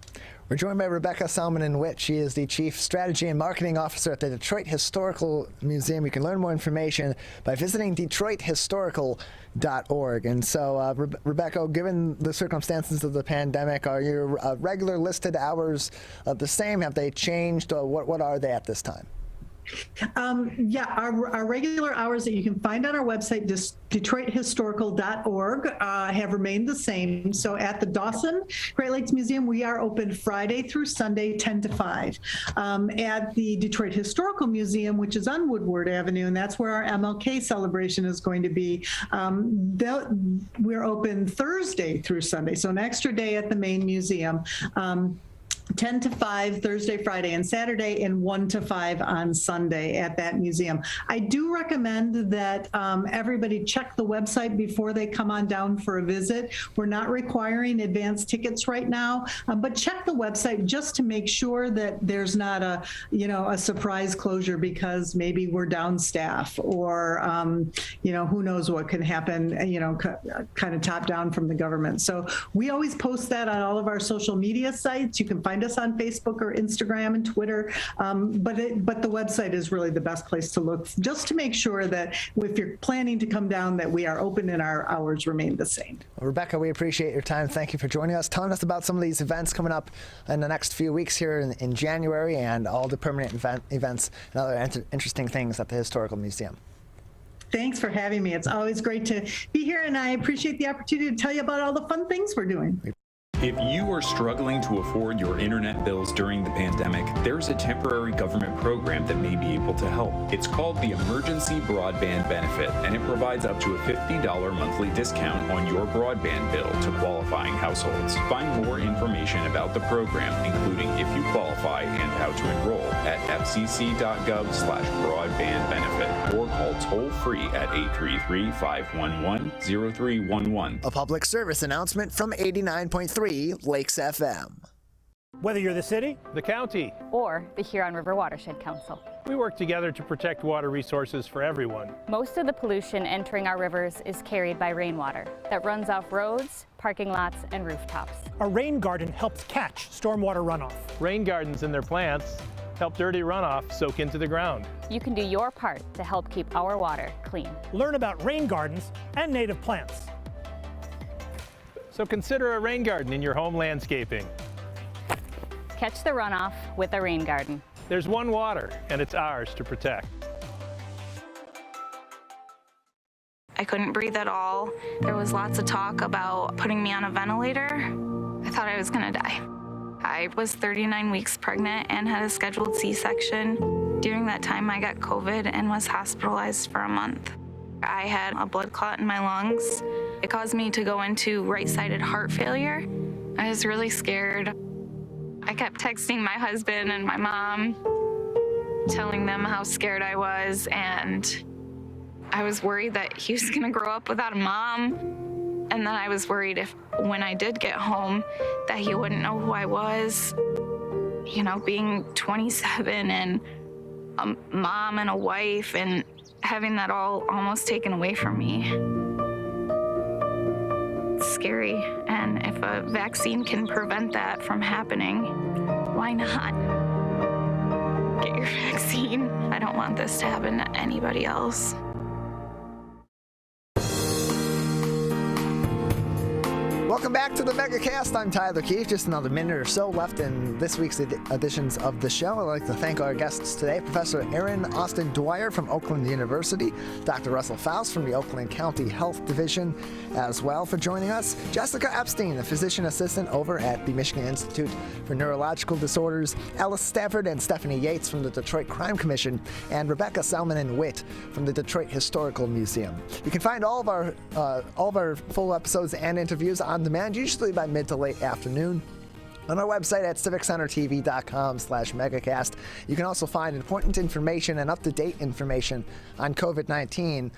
We're joined by Rebecca Salmon-Witt. She is the Chief Strategy and Marketing Officer at the Detroit Historical Museum. You can learn more information by visiting detroithistorical.org. And so, Rebecca, given the circumstances of the pandemic, are your regular listed hours the same? Have they changed? What are they at this time? Our regular hours that you can find on our website, detroithistorical.org, have remained the same. So at the Dawson Great Lakes Museum, we are open Friday through Sunday, 10 to 5. At the Detroit Historical Museum, which is on Woodward Avenue, and that's where our MLK celebration is going to be, we're open Thursday through Sunday, so an extra day at the main museum. 10 to 5 Thursday, Friday, and Saturday, and 1 to 5 on Sunday at that museum. I do recommend that everybody check the website before they come on down for a visit. We're not requiring advance tickets right now, but check the website just to make sure that there's not a surprise closure because maybe we're down staff or, who knows what can happen, kind of top down from the government. So we always post that on all of our social media sites. You can find us on Facebook or Instagram and Twitter, but the website is really the best place to look, just to make sure that if you're planning to come down, that we are open and our hours remain the same. Well, Rebecca, we appreciate your time. Thank you for joining us, telling us about some of these events coming up in the next few weeks here in January, and all the permanent events and other interesting things at the Historical Museum. Thanks for having me. It's always great to be here, and I appreciate the opportunity to tell you about all the fun things we're doing. If you are struggling to afford your internet bills during the pandemic, there's a temporary government program that may be able to help. It's called the Emergency Broadband Benefit, and it provides up to a $50 monthly discount on your broadband bill to qualifying households. Find more information about the program, including if you qualify and how to enroll, at fcc.gov/broadbandbenefit, or call toll-free at 833-511-0311. A public service announcement from 89.3 Lakes FM. Whether you're the city, the county, or the Huron River Watershed Council, we work together to protect water resources for everyone. Most of the pollution entering our rivers is carried by rainwater that runs off roads, parking lots, and rooftops. A rain garden helps catch stormwater runoff. Rain gardens and their plants help dirty runoff soak into the ground. You can do your part to help keep our water clean. Learn about rain gardens and native plants. So consider a rain garden in your home landscaping. Catch the runoff with a rain garden. There's one water, and it's ours to protect. I couldn't breathe at all. There was lots of talk about putting me on a ventilator. I thought I was gonna die. I was 39 weeks pregnant and had a scheduled C-section. During that time, I got COVID and was hospitalized for a month. I had a blood clot in my lungs. It caused me to go into right-sided heart failure. I was really scared. I kept texting my husband and my mom, telling them how scared I was, and I was worried that he was gonna grow up without a mom. And then I was worried if, when I did get home, that he wouldn't know who I was. Being 27 and a mom and a wife and having that all almost taken away from me. It's scary, and if a vaccine can prevent that from happening, why not? Get your vaccine. I don't want this to happen to anybody else. Welcome back to the Megacast. I'm Tyler Keefe. Just another minute or so left in this week's editions of the show. I'd like to thank our guests today, Professor Erin Austin Dwyer from Oakland University, Dr. Russell Faust from the Oakland County Health Division as well for joining us, Jessica Epstein, the Physician Assistant over at the Michigan Institute for Neurological Disorders, Alice Stafford and Stephanie Yates from the Detroit Crime Commission, and Rebecca Salmonen-Witt from the Detroit Historical Museum. You can find all of our full episodes and interviews on demand, usually by mid to late afternoon, on our website at civiccentertv.com/megacast. You can also find important information and up-to-date information on COVID-19,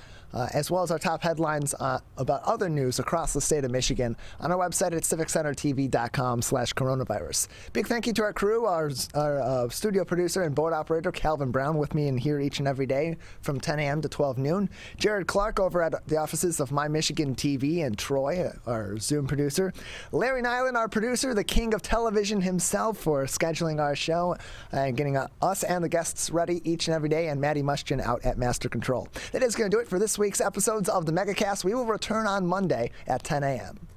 as well as our top headlines about other news across the state of Michigan on our website at civiccentertv.com/coronavirus. Big thank you to our crew, our studio producer and board operator, Calvin Brown, with me in here each and every day from 10 a.m. to 12 noon. Jared Clark over at the offices of My Michigan TV and Troy, our Zoom producer. Larry Nyland, our producer, the king of television himself, for scheduling our show and getting us and the guests ready each and every day, and Maddie Mushkin out at Master Control. That is going to do it for this week's episodes of the Megacast. We will return on Monday at 10 a.m.